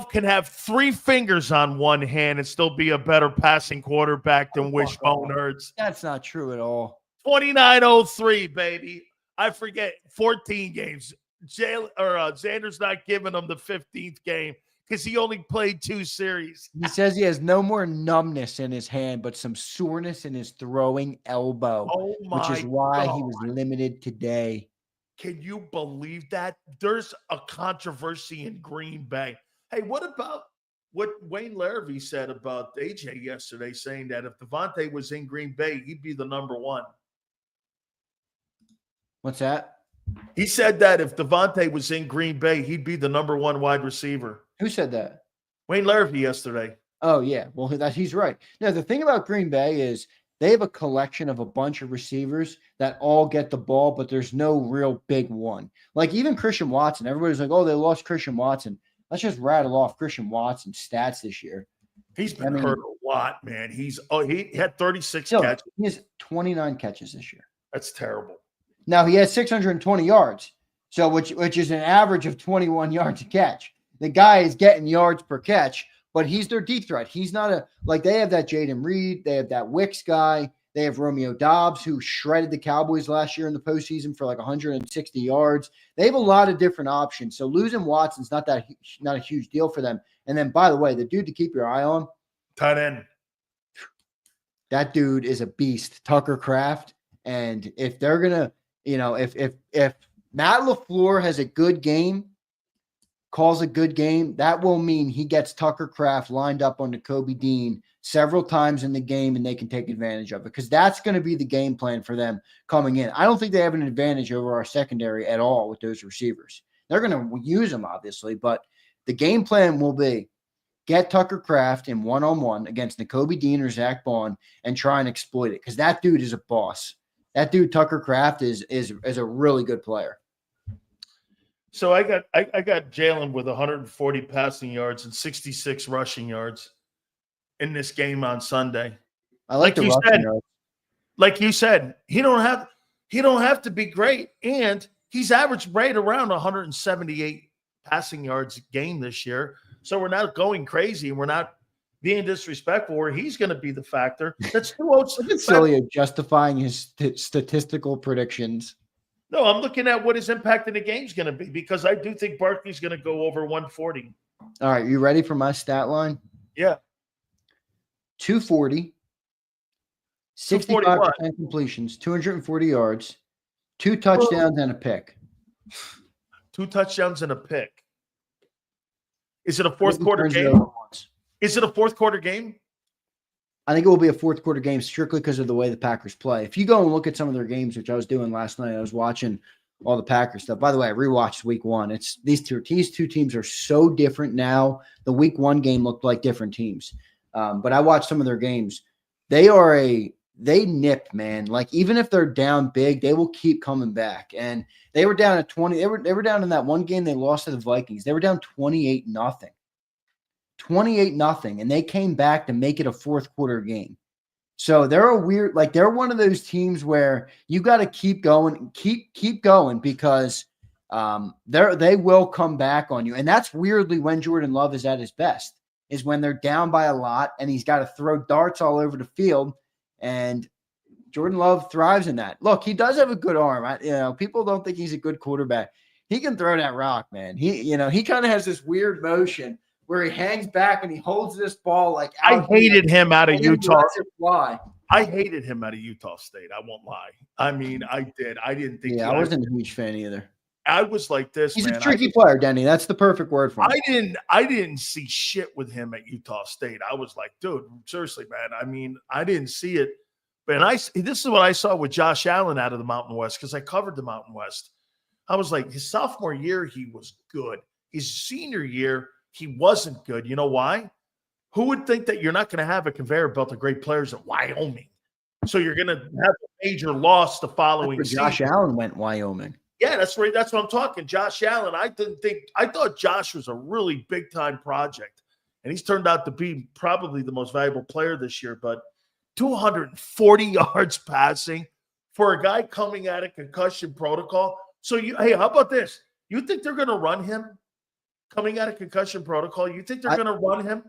can have 3 fingers on one hand and still be a better passing quarterback than Wishbone Hurts. That's not true at all. 2903, baby. I forget 14 games. Xander's not giving him the 15th game because he only played 2 series. He says he has no more numbness in his hand, but some soreness in his throwing elbow, which is why he was limited today. Can you believe that? There's a controversy in Green Bay. Hey, what about what Wayne Larrivee said about AJ yesterday, saying that if Devontae was in Green Bay, he'd be the number 1. What's that? He said that if Devontae was in Green Bay, he'd be the number 1 wide receiver. Who said that? Wayne Larrivee yesterday. Oh, yeah. Well, he's right. Now, the thing about Green Bay is they have a collection of a bunch of receivers that all get the ball, but there's no real big one. Like even Christian Watson. Everybody's like, oh, they lost Christian Watson. Let's just rattle off Christian Watson's stats this year. He's been hurt a lot, man. He had 36 catches. He has 29 catches this year. That's terrible. Now, he has 620 yards, so which is an average of 21 yards a catch. The guy is getting yards per catch, but he's their deep threat. He's not they have that Jaden Reed. They have that Wicks guy. They have Romeo Doubs, who shredded the Cowboys last year in the postseason for like 160 yards. They have a lot of different options. So losing Watson's not a huge deal for them. And then, by the way, the dude to keep your eye on, tight end. That dude is a beast, Tucker Kraft. And if they're gonna, if Matt LaFleur has a good game, calls a good game, that will mean he gets Tucker Kraft lined up on Kobe Dean several times in the game, and they can take advantage of it because that's going to be the game plan for them coming in. I don't think they have an advantage over our secondary at all with those receivers. They're going to use them, obviously, but the game plan will be get Tucker Kraft in one-on-one against Nakobe Dean or Zach Bond and try and exploit it because that dude is a boss. That dude, Tucker Kraft, is a really good player. So I got Jalen with 140 passing yards and 66 rushing yards in this game on Sunday. I like the rushing yards. Like you said, he don't have to be great, and he's averaged right around 178 passing yards a game this year. So we're not going crazy. We're not being disrespectful, or he's going to be the factor. That's too old. Look at Cilio justifying his statistical predictions. No, I'm looking at what his impact in the game is going to be, because I do think Barkley's going to go over 140. All right, you ready for my stat line? Yeah. 240, 65% completions, 240 yards, 2 touchdowns, and a pick. 2 touchdowns and a pick. Is it a fourth quarter game? Is it a fourth quarter game? I think it will be a fourth quarter game strictly because of the way the Packers play. If you go and look at some of their games, which I was doing last night, I was watching all the Packers stuff. By the way, I rewatched week 1. It's these two teams are so different now. The week 1 game looked like different teams. But I watched some of their games. They nip, man. Like, even if they're down big, they will keep coming back. And they were down at 20. They were down in that one game they lost to the Vikings. They were down 28-0. 28-0, and they came back to make it a fourth quarter game. So they're they're one of those teams where you got to keep going, keep going, because they will come back on you. And that's weirdly when Jordan Love is at his best, is when they're down by a lot and he's got to throw darts all over the field. And Jordan Love thrives in that. Look, he does have a good arm. People don't think he's a good quarterback. He can throw that rock, man. He kind of has this weird motion where he hangs back and he holds this ball like I hated him out of Utah. Fly. I hated him out of Utah State. I won't lie. I mean, I did. I didn't think. Yeah, I wasn't a huge fan either. I was like this. He's a tricky player, Denny. That's the perfect word for him. I didn't see shit with him at Utah State. I was like, dude, seriously, man. I mean, I didn't see it. But this is what I saw with Josh Allen out of the Mountain West, because I covered the Mountain West. I was like, his sophomore year, he was good. His senior year, he wasn't good. You know why? Who would think that you're not going to have a conveyor belt of great players at Wyoming? So you're going to have a major loss the following season. Josh Allen went Wyoming. Yeah, that's right. That's what I'm talking. Josh Allen. I thought Josh was a really big time project, and he's turned out to be probably the most valuable player this year. But 240 yards passing for a guy coming out of concussion protocol. So hey, how about this? You think they're going to run him coming out of concussion protocol? You think they're going to run him?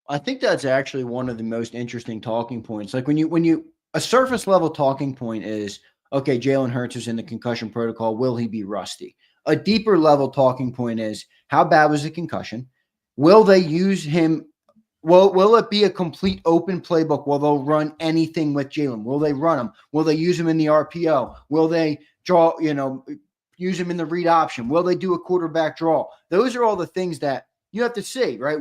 I think that's actually one of the most interesting talking points. Like when you a surface level talking point is, okay, Jalen Hurts is in the concussion protocol. Will he be rusty? A deeper level talking point is, how bad was the concussion? Will they use him? Will it be a complete open playbook? Will they run anything with Jalen? Will they run him? Will they use him in the RPO? Will they use him in the read option? Will they do a quarterback draw? Those are all the things that you have to see, right?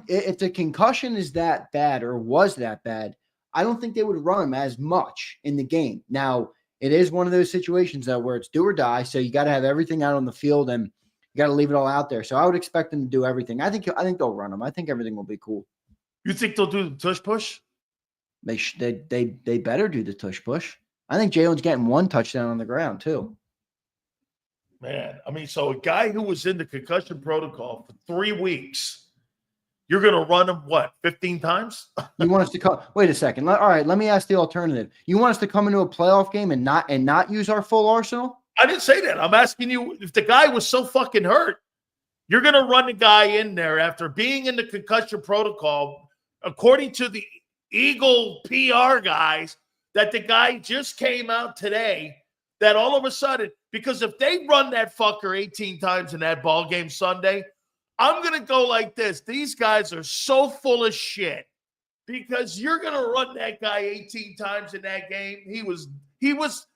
If the concussion is that bad or was that bad, I don't think they would run him as much in the game. Now, it is one of those situations where it's do or die, so you got to have everything out on the field and you got to leave it all out there. So I would expect them to do everything. I think they'll run him. I think everything will be cool. You think they'll do the tush push? They better do the tush push. I think Jalen's getting 1 touchdown on the ground too. Man, I mean, so a guy who was in the concussion protocol for 3 weeks, you're going to run him, 15 times? You want us to come? Wait a second. All right, let me ask the alternative. You want us to come into a playoff game and not use our full arsenal? I didn't say that. I'm asking you, if the guy was so fucking hurt, you're going to run the guy in there after being in the concussion protocol, according to the Eagle PR guys, that the guy just came out today, that all of a sudden, because if they run that fucker 18 times in that ball game Sunday, I'm going to go like this. These guys are so full of shit, because you're going to run that guy 18 times in that game.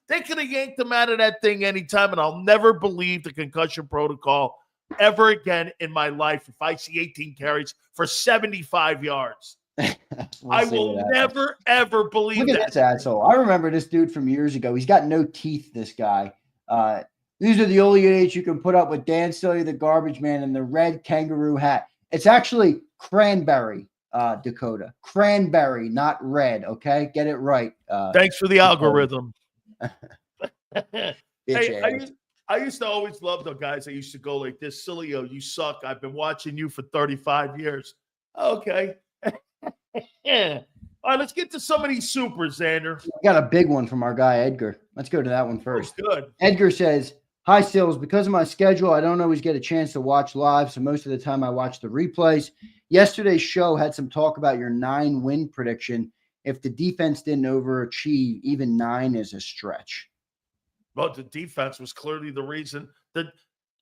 They could have yanked him out of that thing anytime, and I'll never believe the concussion protocol ever again in my life if I see 18 carries for 75 yards. I will never, ever believe that. Look at this asshole. I remember this dude from years ago. He's got no teeth, this guy. These are the only idiots you can put up with Dan Silly, the garbage man, and the red kangaroo hat. It's actually cranberry, Dakota. Cranberry, not red, okay? Get it right. Thanks for the algorithm. Hey, I used to always love the guys that used to go like this. Cilio, you suck. I've been watching you for 35 years. Okay. Yeah. All right, let's get to some of these supers, Zander. We got a big one from our guy, Edgar. Let's go to that one first. Oh, good. Edgar says, Hi, Sills. Because of my schedule, I don't always get a chance to watch live, so most of the time I watch the replays. Yesterday's show had some talk about your 9-win prediction. If the defense didn't overachieve, even 9 is a stretch. Well, the defense was clearly the reason that,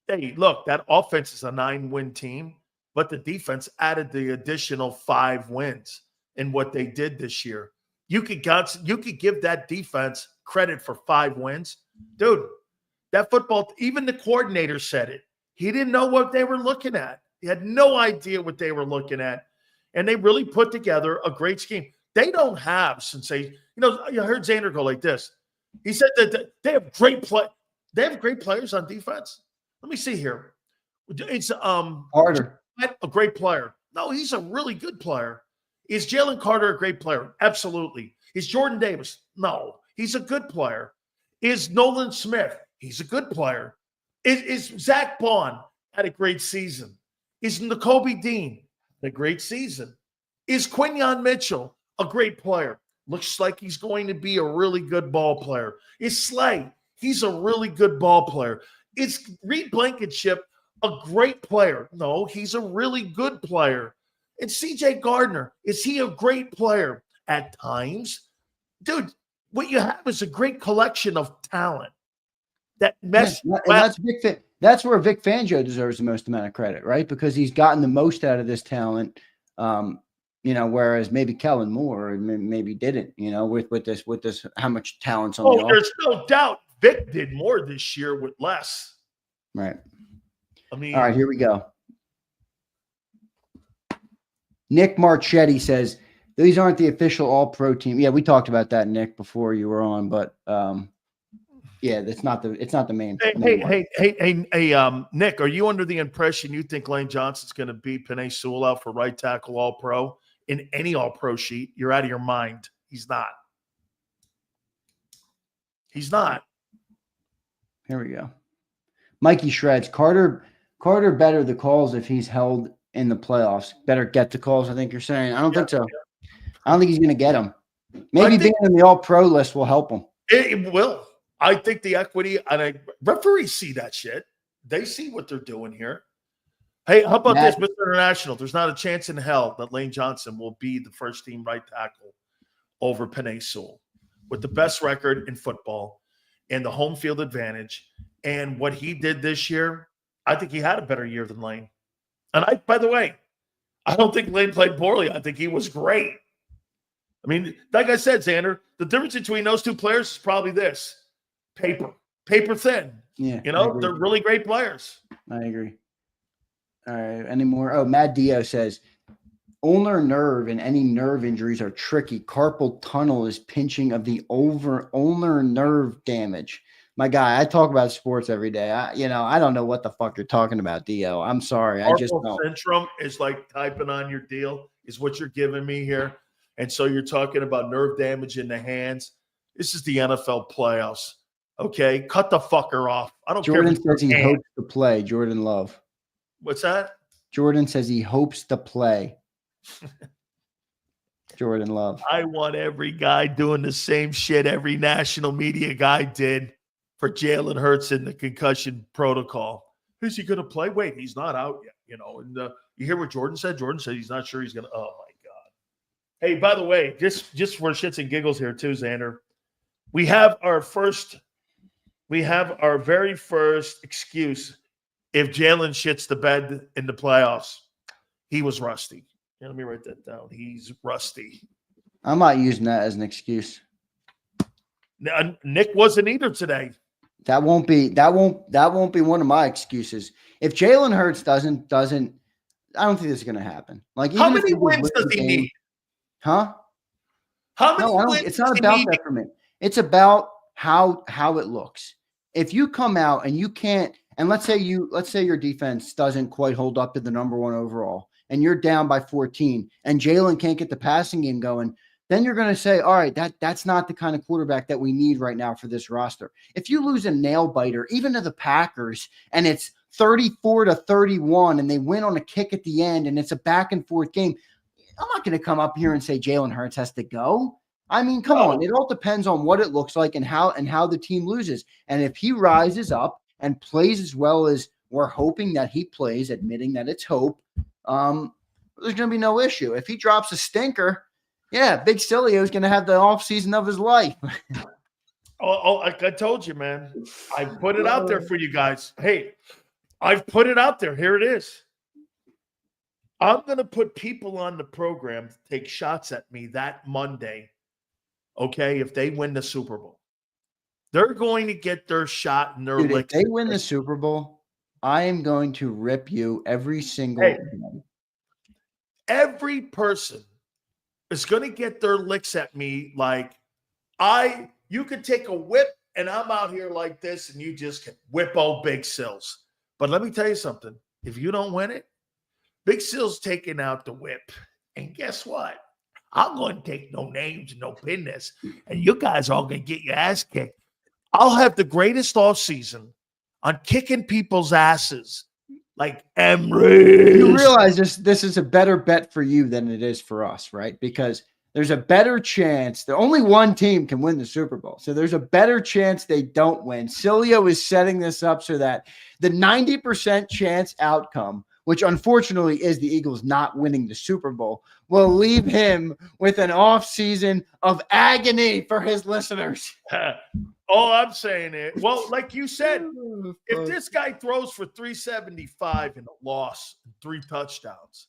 hey, look, that offense is a 9-win team, but the defense added the additional 5 wins in what they did this year. You could give that defense credit for 5 wins. Dude, that football, even the coordinator said it. He didn't know what they were looking at. He had no idea what they were looking at. And they really put together a great scheme. They don't have sensation. You heard Zander go like this. He said that they have great players on defense. Let me see here. It's Carter, a great player. No, he's a really good player. Is Jalen Carter a great player? Absolutely. Is Jordan Davis? No, he's a good player. Is Nolan Smith? He's a good player. Is Zach Bond had a great season? Is N'Kobe Dean had a great season? Is Quinyon Mitchell a great player? Looks like he's going to be a really good ball player. Is Slay? He's a really good ball player. Is Reed Blankenship a great player? No, he's a really good player. And CJ Gardner, is he a great player? At times. Dude, what you have is a great collection of talent that meshed. Yeah, that's where Vic Fangio deserves the most amount of credit, right? Because he's gotten the most out of this talent. Whereas maybe Kellen Moore maybe didn't, with this, how much talent's on the there's no doubt Vic did more this year with less. Right. I mean, all right, here we go. Nick Marchetti says, these aren't the official all-pro team. Yeah, we talked about that, Nick, before you were on, but yeah, it's not the main. Hey, Nick, are you under the impression you think Lane Johnson's going to beat Penei Sewell out for right tackle all-pro in any all-pro sheet? You're out of your mind. He's not. He's not. Here we go. Mikey Shreds. Carter better the calls if he's held in the playoffs. Better get the calls, I think you're saying. I don't think so. I don't think he's going to get them. Maybe being in the all-pro list will help him. It will. I think the equity, and referees see that shit. They see what they're doing here. Hey, how about this, Mr. International? There's not a chance in hell that Lane Johnson will be the first-team right tackle over Penei Sewell with the best record in football and the home field advantage. And what he did this year, I think he had a better year than Lane. And by the way, I don't think Lane played poorly. I think he was great. I mean, like I said, Zander, the difference between those two players is probably this. Paper thin. Yeah. They're really great players. I agree. All right. Any more? Oh, Matt Dio says, ulnar nerve and any nerve injuries are tricky. Carpal tunnel is pinching of the ulnar nerve damage. My guy, I talk about sports every day. I don't know what the fuck you're talking about, Dio. I'm sorry. Carpal I just don't. syndrome is like typing on your deal is what you're giving me here. And so you're talking about nerve damage in the hands. This is the NFL playoffs. Okay, cut the fucker off. I don't care. Jordan says he hopes to play. Jordan Love. What's that? Jordan says he hopes to play. Jordan Love. I want every guy doing the same shit every national media guy did for Jalen Hurts in the concussion protocol. Is he going to play? Wait, he's not out yet. And you hear what Jordan said? Jordan said he's not sure he's going to. Oh, my God. Hey, by the way, just for shits and giggles here too, Zander, we have our very first excuse if Jalen shits the bed in the playoffs. He was rusty. Yeah, let me write that down. He's rusty. I'm not using that as an excuse. Nick wasn't either today. That won't be one of my excuses. If Jalen Hurts doesn't, I don't think this is going to happen. Like, how many wins does he need? Huh? How many wins? It's not about that for me. It's about how it looks. If you come out and you can't, and let's say your defense doesn't quite hold up to the number 1 overall, and you're down by 14, and Jalen can't get the passing game going, then you're going to say, all right, that's not the kind of quarterback that we need right now for this roster. If you lose a nail biter, even to the Packers, and it's 34-31, and they win on a kick at the end, and it's a back and forth game, I'm not going to come up here and say Jalen Hurts has to go. I mean, come on. It all depends on what it looks like and how the team loses. And if he rises up and plays as well as we're hoping that he plays, admitting that it's hope, there's going to be no issue. If he drops a stinker, yeah, Big Cilio is going to have the offseason of his life. Like I told you, man. I put it out there for you guys. Hey, I've put it out there. Here it is. I'm going to put people on the program to take shots at me that Monday, okay, if they win the Super Bowl. They're going to get their shot and their licks. If they win the Super Bowl, I am going to rip you every single day. Every person is going to get their licks at me like you could take a whip and I'm out here like this and you just can whip old Big Sills. But let me tell you something. If you don't win it, Big Sills taking out the whip. And guess what? I'm going to take no names and no business. And you guys are all going to get your ass kicked. I'll have the greatest offseason on kicking people's asses like Emery. You realize this is a better bet for you than it is for us, right? Because there's a better chance that only one team can win the Super Bowl. So there's a better chance they don't win. Cilio is setting this up so that the 90% chance outcome, which unfortunately is the Eagles not winning the Super Bowl, will leave him with an offseason of agony for his listeners. All I'm saying is, well, like you said, if this guy throws for 375 and a loss, 3 touchdowns,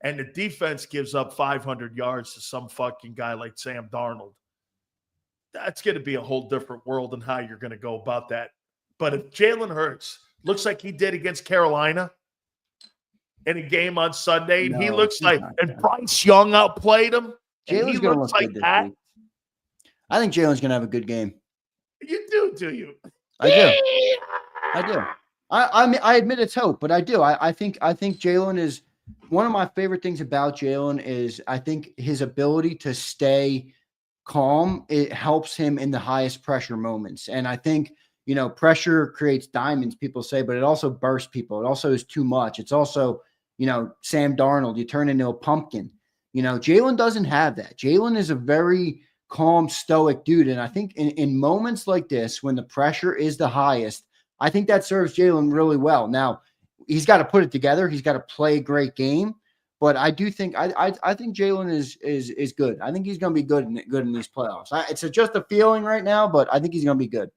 and the defense gives up 500 yards to some fucking guy like Sam Darnold, that's going to be a whole different world in how you're going to go about that. But if Jalen Hurts looks like he did against Carolina in a game on Sunday, and he looks like, and Bryce Young outplayed him, and he looks like that. I think Jalen's going to have a good game. You do you? I do. I mean, I admit it's hope, but I do. I think Jalen is one of my favorite things about Jalen is I think his ability to stay calm. It helps him in the highest pressure moments. And I think, pressure creates diamonds, people say, but it also bursts people. It also is too much. It's also, Sam Darnold, you turn into a pumpkin. Jalen doesn't have that. Jalen is a very calm, stoic dude. And I think in moments like this, when the pressure is the highest, I think that serves Jalen really well. Now, he's got to put it together. He's got to play a great game. But I do think I think Jalen is good. I think he's going to be good in these playoffs. It's just a feeling right now, but I think he's going to be good.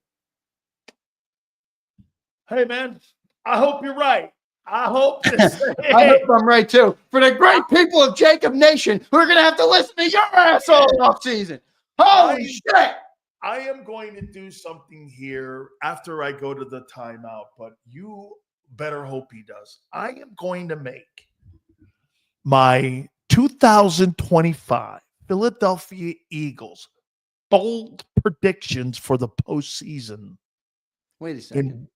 Hey, man, I hope you're right. I hope I hope I'm right, too. For the great people of JAKIB Nation who are going to have to listen to your ass all off season. Holy shit. I am going to do something here after I go to the timeout, but you better hope he does. I am going to make my 2025 Philadelphia Eagles bold predictions for the postseason. Wait a second.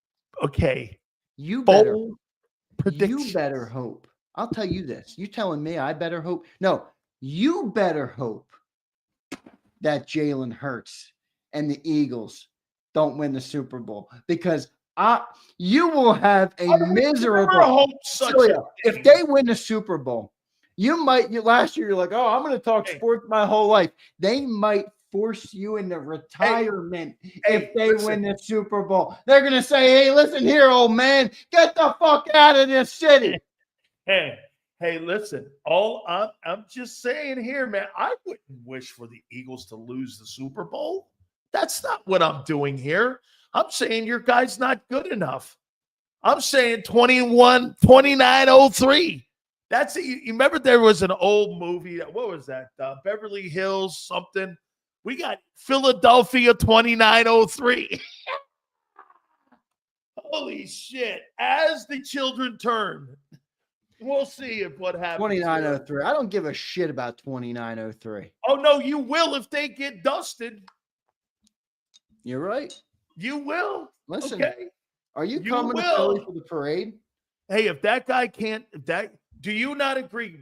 Okay. You bold predictions. You better hope. I'll tell you this. You telling me I better hope? No, you better hope that Jalen Hurts and the Eagles don't win the Super Bowl, because you will have a miserable if they win the Super Bowl. Last year you're like, oh, I'm going to talk sports my whole life. They might force you into retirement if they win the Super Bowl. They're going to say, hey, listen here, old man, get the fuck out of this city. Hey, listen, I'm just saying here, man, I wouldn't wish for the Eagles to lose the Super Bowl. That's not what I'm doing here. I'm saying your guy's not good enough. I'm saying 29-03. That's it. You remember there was an old movie. What was that? Beverly Hills something. We got Philadelphia 29-03. Holy shit. As the children turn. We'll see if what happens. 29-03. I don't give a shit about 29-03. Oh, no, you will if they get dusted. You're right. You will. Listen, okay. Are you coming to Philly for the parade? Hey, if that guy can't, do you not agree?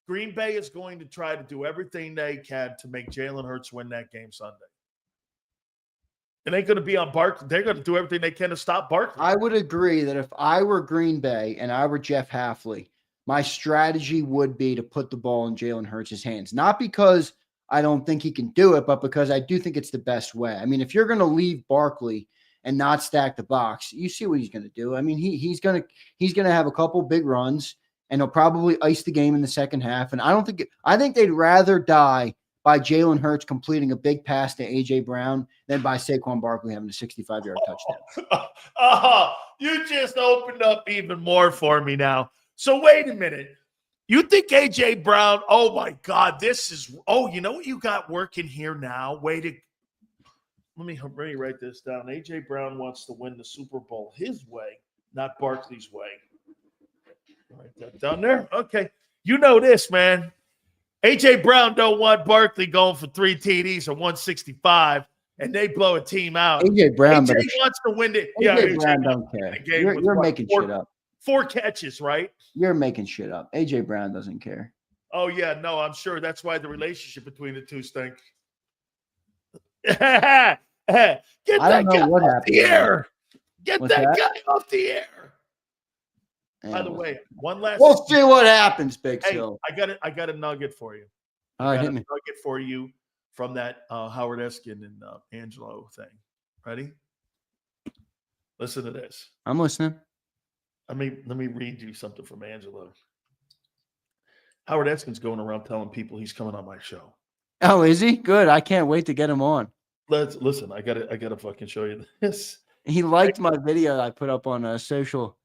Green Bay is going to try to do everything they can to make Jalen Hurts win that game Sunday. And they're going to be on Barkley. They're going to do everything they can to stop Barkley. I would agree that if I were Green Bay and I were Jeff Hafley, my strategy would be to put the ball in Jalen Hurts' hands. Not because I don't think he can do it, but because I do think it's the best way. I mean, if you're going to leave Barkley and not stack the box, you see what he's going to do. I mean, he's going to have a couple big runs, and he'll probably ice the game in the second half. And I think they'd rather die by Jalen Hurts completing a big pass to A.J. Brown than by Saquon Barkley having a 65-yard touchdown. You just opened up even more for me now. So wait a minute. You think A.J. Brown, oh, my God, you know what you got working here now? Let me write this down. A.J. Brown wants to win the Super Bowl his way, not Barkley's way. Write that down there. Okay. You know this, man. A.J. Brown don't want Barkley going for 3 TDs or 165, and they blow a team out. A.J. Brown wants to win it. A.J. Brown don't care. You're making shit up. 4 catches, right? You're making shit up. A.J. Brown doesn't care. Oh, yeah. No, I'm sure that's why the relationship between the two stink. Get that guy off the air. Get that guy off the air. By the way, we'll see what happens, Big Hill. I got a nugget for you. All right, hit me. Nugget for you from that Howard Eskin and Angelo thing. Ready? Listen to this. I'm listening. Let me read you something from Angelo. Howard Eskin's going around telling people he's coming on my show. Oh, is he? Good. I can't wait to get him on. Listen. I gotta fucking show you this. He liked my video I put up on social.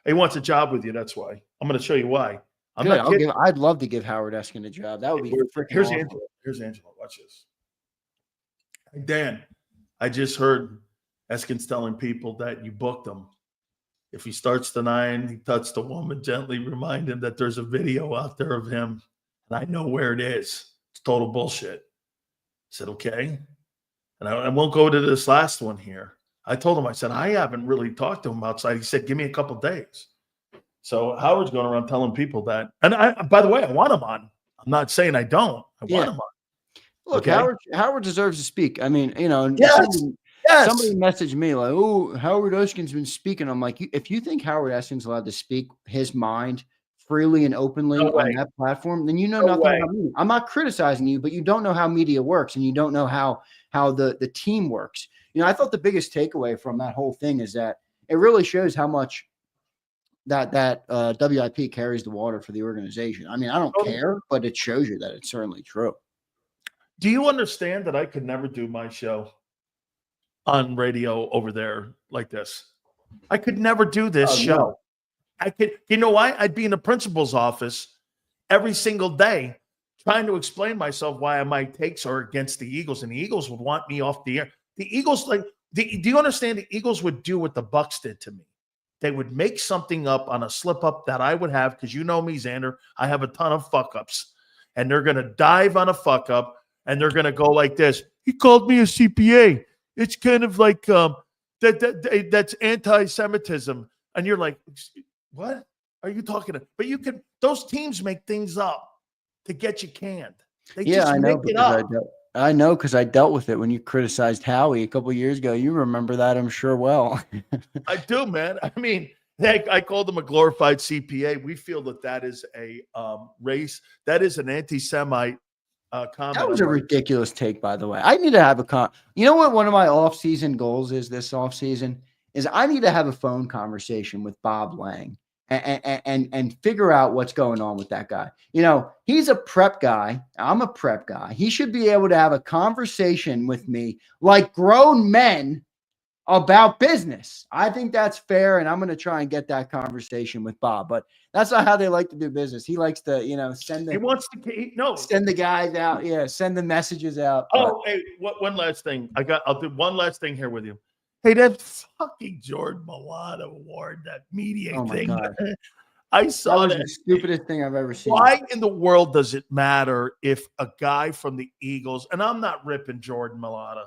He wants a job with you. That's why. I'm going to show you why. I'd love to give Howard Eskin a job. That would be freaking awesome. Angelo. Here's Angelo. Watch this. Hey, Dan, I just heard Eskin's telling people that you booked him. If he starts denying he touched a woman, gently remind him that there's a video out there of him, and I know where it is. It's total bullshit. I said, okay. And I won't go to this last one here. I told him, I said, I haven't really talked to him outside. He said, give me a couple days. So Howard's going around telling people that. And by the way, I want him on. I'm not saying I don't. I want him on. Look, okay? Howard deserves to speak. I mean, somebody messaged me like, oh, Howard Eskin's been speaking. I'm like, if you think Howard Eskin's allowed to speak his mind freely and openly on that platform, then you know nothing about me. I'm not criticizing you, but you don't know how media works, and you don't know how the team works. I thought the biggest takeaway from that whole thing is that it really shows how much that WIP carries the water for the organization. I mean, I don't care, but it shows you that it's certainly true. Do you understand that I could never do my show on radio over there like this? I could never do this show. No. I could, you know why? I'd be in the principal's office every single day trying to explain myself why my takes are against the Eagles, and the Eagles would want me off the air. The Eagles, do you understand? The Eagles would do what the Bucs did to me. They would make something up on a slip up that I would have, because you know me, Zander, I have a ton of fuck ups, and they're going to dive on a fuck up, and they're going to go like this. He called me a CPA. It's kind of like that's anti-Semitism, and you're like, what are you talking about? But those teams make things up to get you canned. They just make it up. I know, because I dealt with it when you criticized Howie a couple of years ago. You remember that, I'm sure well. I do, man. I mean, I called him a glorified CPA. We feel that is a race. That is an anti-Semite comment. That was a ridiculous take, by the way. I need to have you know what one of my off-season goals is this off-season? Is I need to have a phone conversation with Bob Lang and figure out what's going on with that guy. He's a prep guy. I'm a prep guy. He should be able to have a conversation with me like grown men about business. I think that's fair, and I'm going to try and get that conversation with Bob. But that's not how they like to do business. He likes to, send the guys out. Yeah, send the messages out. Oh, hey, one last thing. I'll do one last thing here with you. Hey, that fucking Jordan Mailata award, that media thing. I saw that. The stupidest thing I've ever seen. Why in the world does it matter if a guy from the Eagles, and I'm not ripping Jordan Mailata,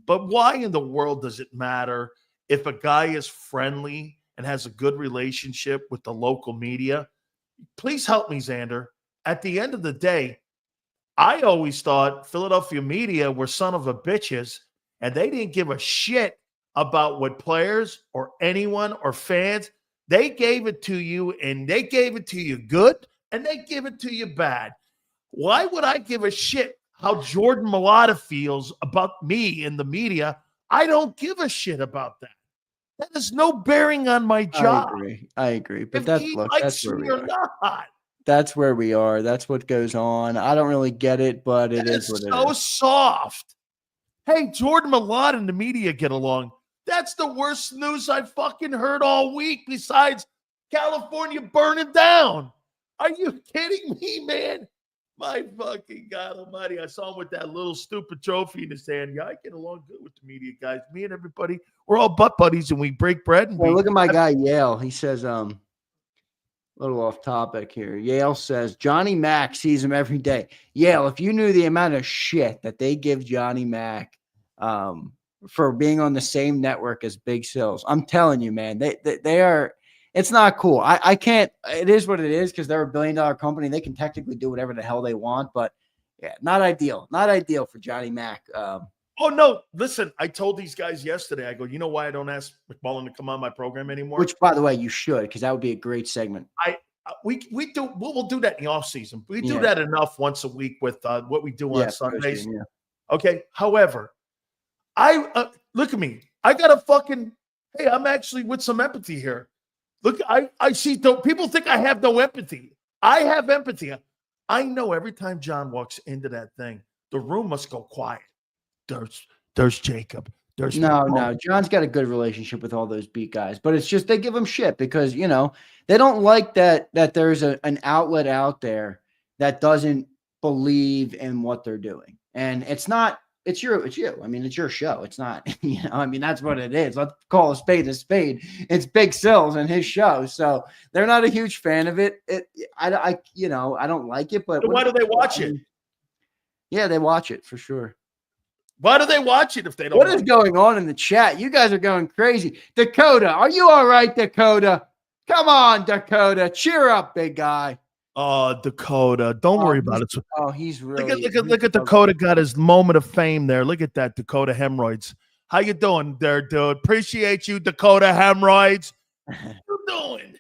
but why in the world does it matter if a guy is friendly and has a good relationship with the local media? Please help me, Zander. At the end of the day, I always thought Philadelphia media were son of a bitches, and they didn't give a shit about what players or anyone or fans. They gave it to you, and they gave it to you good, and they give it to you bad. Why would I give a shit how Jordan Mailata feels about me in the media? I don't give a shit about that. That has no bearing on my job. I agree. But If that's he that's likes where me we or are. not. That's where we are. That's what goes on. I don't really get it, but it That is is what so it is. soft. Hey, Jordan Malott and the media get along. That's the worst news I fucking heard all week besides California burning down. Are you kidding me, man? My fucking God almighty. I saw him with that little stupid trophy in his hand. Yeah, I get along good with the media guys. Me and everybody, we're all butt buddies and we break bread. And Well, look at my guy, Yale. He says, a little off topic here. Yale says, Johnny Mac sees him every day. Yale, if you knew the amount of shit that they give Johnny Mac for being on the same network as Big Sills, I'm telling you, man, they are. It's not cool. I can't. It is what it is because they're $1 billion company. They can technically do whatever the hell they want, but yeah, not ideal. Not ideal for Johnny Mac. Oh, no. Listen, I told these guys yesterday, I go, you know why I don't ask McMullen to come on my program anymore? Which, by the way, you should, because that would be a great segment. We'll do that in the off season. We do that enough once a week with what we do on Sundays. Okay. However, look at me. I got a fucking, hey, I'm actually with some empathy here. Look, I see people think I have no empathy. I have empathy. I know every time John walks into that thing, the room must go quiet. There's Jacob. There's no. John's got a good relationship with all those beat guys, but it's just they give him shit because they don't like that there's an outlet out there that doesn't believe in what they're doing, and it's not. It's you. I mean, it's your show. It's not. I mean, that's what it is. Let's call a spade a spade. It's Big Sills and his show, so they're not a huge fan of it. I don't like it, but why do they watch it? Yeah, they watch it for sure. Why do they watch it if they don't? What is going on in the chat? You guys are going crazy. Dakota, are you all right, Dakota? Come on, Dakota. Cheer up, big guy. Oh, Dakota. Don't worry about it. Oh, he's really look at Dakota got his moment of fame there. Look at that, Dakota Hemorrhoids. How you doing there, dude? Appreciate you, Dakota Hemorrhoids. What you doing?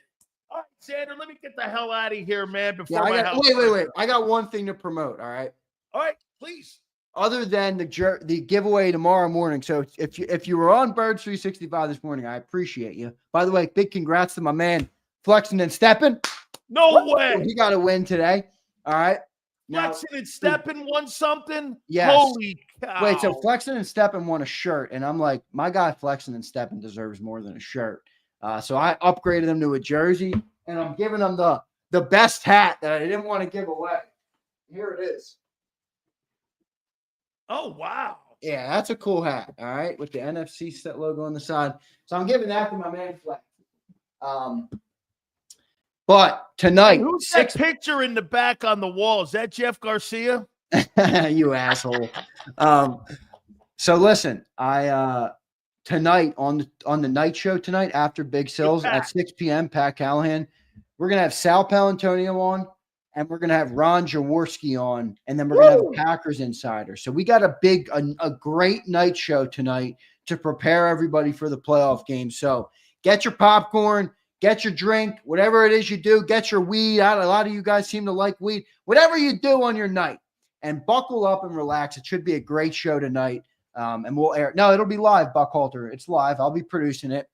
All right, Zander, let me get the hell out of here, man. Wait. I got one thing to promote, all right? All right, please. Other than the giveaway tomorrow morning. So if you were on Birds 365 this morning, I appreciate you. By the way, big congrats to my man Flexing and Stepping. No way. He got a win today. All right. Flexing and Stepping won something? Yes. Holy cow. Wait, so Flexing and Stepping won a shirt. And I'm like, my guy Flexing and Stepping deserves more than a shirt. So I upgraded him to a jersey. And I'm giving him the best hat that I didn't want to give away. Here it is. Oh, wow. Yeah, that's a cool hat. All right. With the NFC set logo on the side. So I'm giving that to my man Flex. But tonight, who's that picture in the back on the wall? Is that Jeff Garcia? You asshole. So listen, I tonight on the night show tonight after Big Sills at 6 p.m. Pat Callahan, we're gonna have Sal Palantonio on, and we're gonna have Ron Jaworski on, and then we're gonna have a Packers insider. So we got a great night show tonight to prepare everybody for the playoff game. So get your popcorn. Get your drink, whatever it is you do. Get your weed. A lot of you guys seem to like weed. Whatever you do on your night, and buckle up and relax. It should be a great show tonight, and we'll air. No, it'll be live, Buckhalter. It's live. I'll be producing it.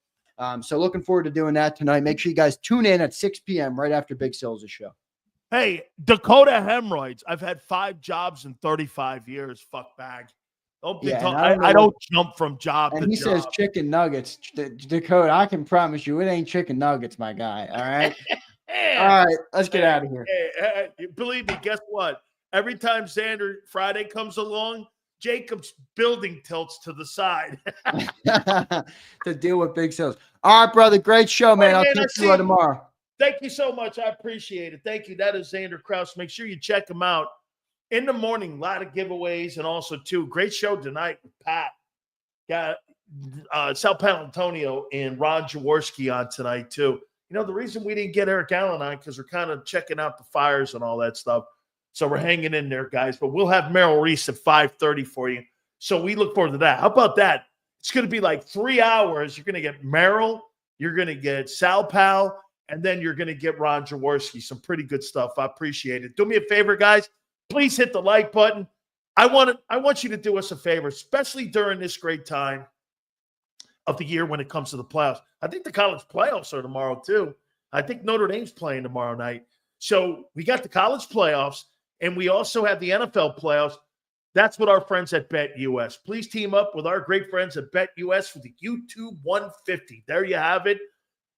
So looking forward to doing that tonight. Make sure you guys tune in at 6 p.m. right after Big Sills' show. Hey, Dakota Hemorrhoids. I've had 5 jobs in 35 years. Fuck bag. I don't jump from job to job. And he says chicken nuggets. Dakota, I can promise you it ain't chicken nuggets, my guy. All right? All right, let's get out of here. Believe me, guess what? Every time Zander Friday comes along, Jacob's building tilts to the side. To deal with Big Sills. All right, brother. Great show, man. I'll talk to you tomorrow. Thank you so much. I appreciate it. Thank you. That is Zander Krause. Make sure you check him out. In the morning, a lot of giveaways, and also, too, great show tonight with Pat. Got Sal Palantonio and Ron Jaworski on tonight, too. The reason we didn't get Eric Allen on because we're kind of checking out the fires and all that stuff. So we're hanging in there, guys. But we'll have Merrill Reese at 5:30 for you. So we look forward to that. How about that? It's going to be like 3 hours. You're going to get Merrill. You're going to get Sal Pal. And then you're going to get Ron Jaworski. Some pretty good stuff. I appreciate it. Do me a favor, guys. Please hit the like button. I want you to do us a favor, especially during this great time. of the year when it comes to the playoffs. I think the college playoffs are tomorrow too. I think Notre Dame's playing tomorrow night. So we got the college playoffs, and we also have the NFL playoffs. That's what our friends at BetUS. Please team up with our great friends at BetUS for the YouTube 150. There you have it.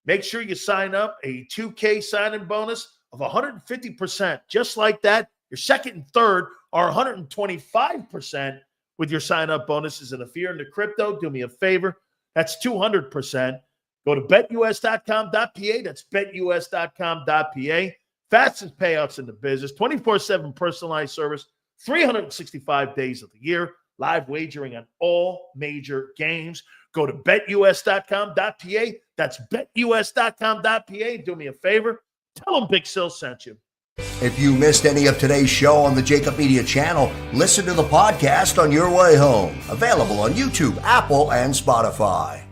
Make sure you sign up. A 2K sign-in bonus of 150%. Just like that, your second and third are 125% with your sign-up bonuses. And if you're into crypto, do me a favor. That's 200%. Go to betus.com.pa. That's betus.com.pa. Fastest payouts in the business. 24/7 personalized service. 365 days of the year. Live wagering on all major games. Go to betus.com.pa. That's betus.com.pa. Do me a favor. Tell them Big Sil sent you. If you missed any of today's show on the JAKIB Media channel, listen to the podcast on your way home. Available on YouTube, Apple, and Spotify.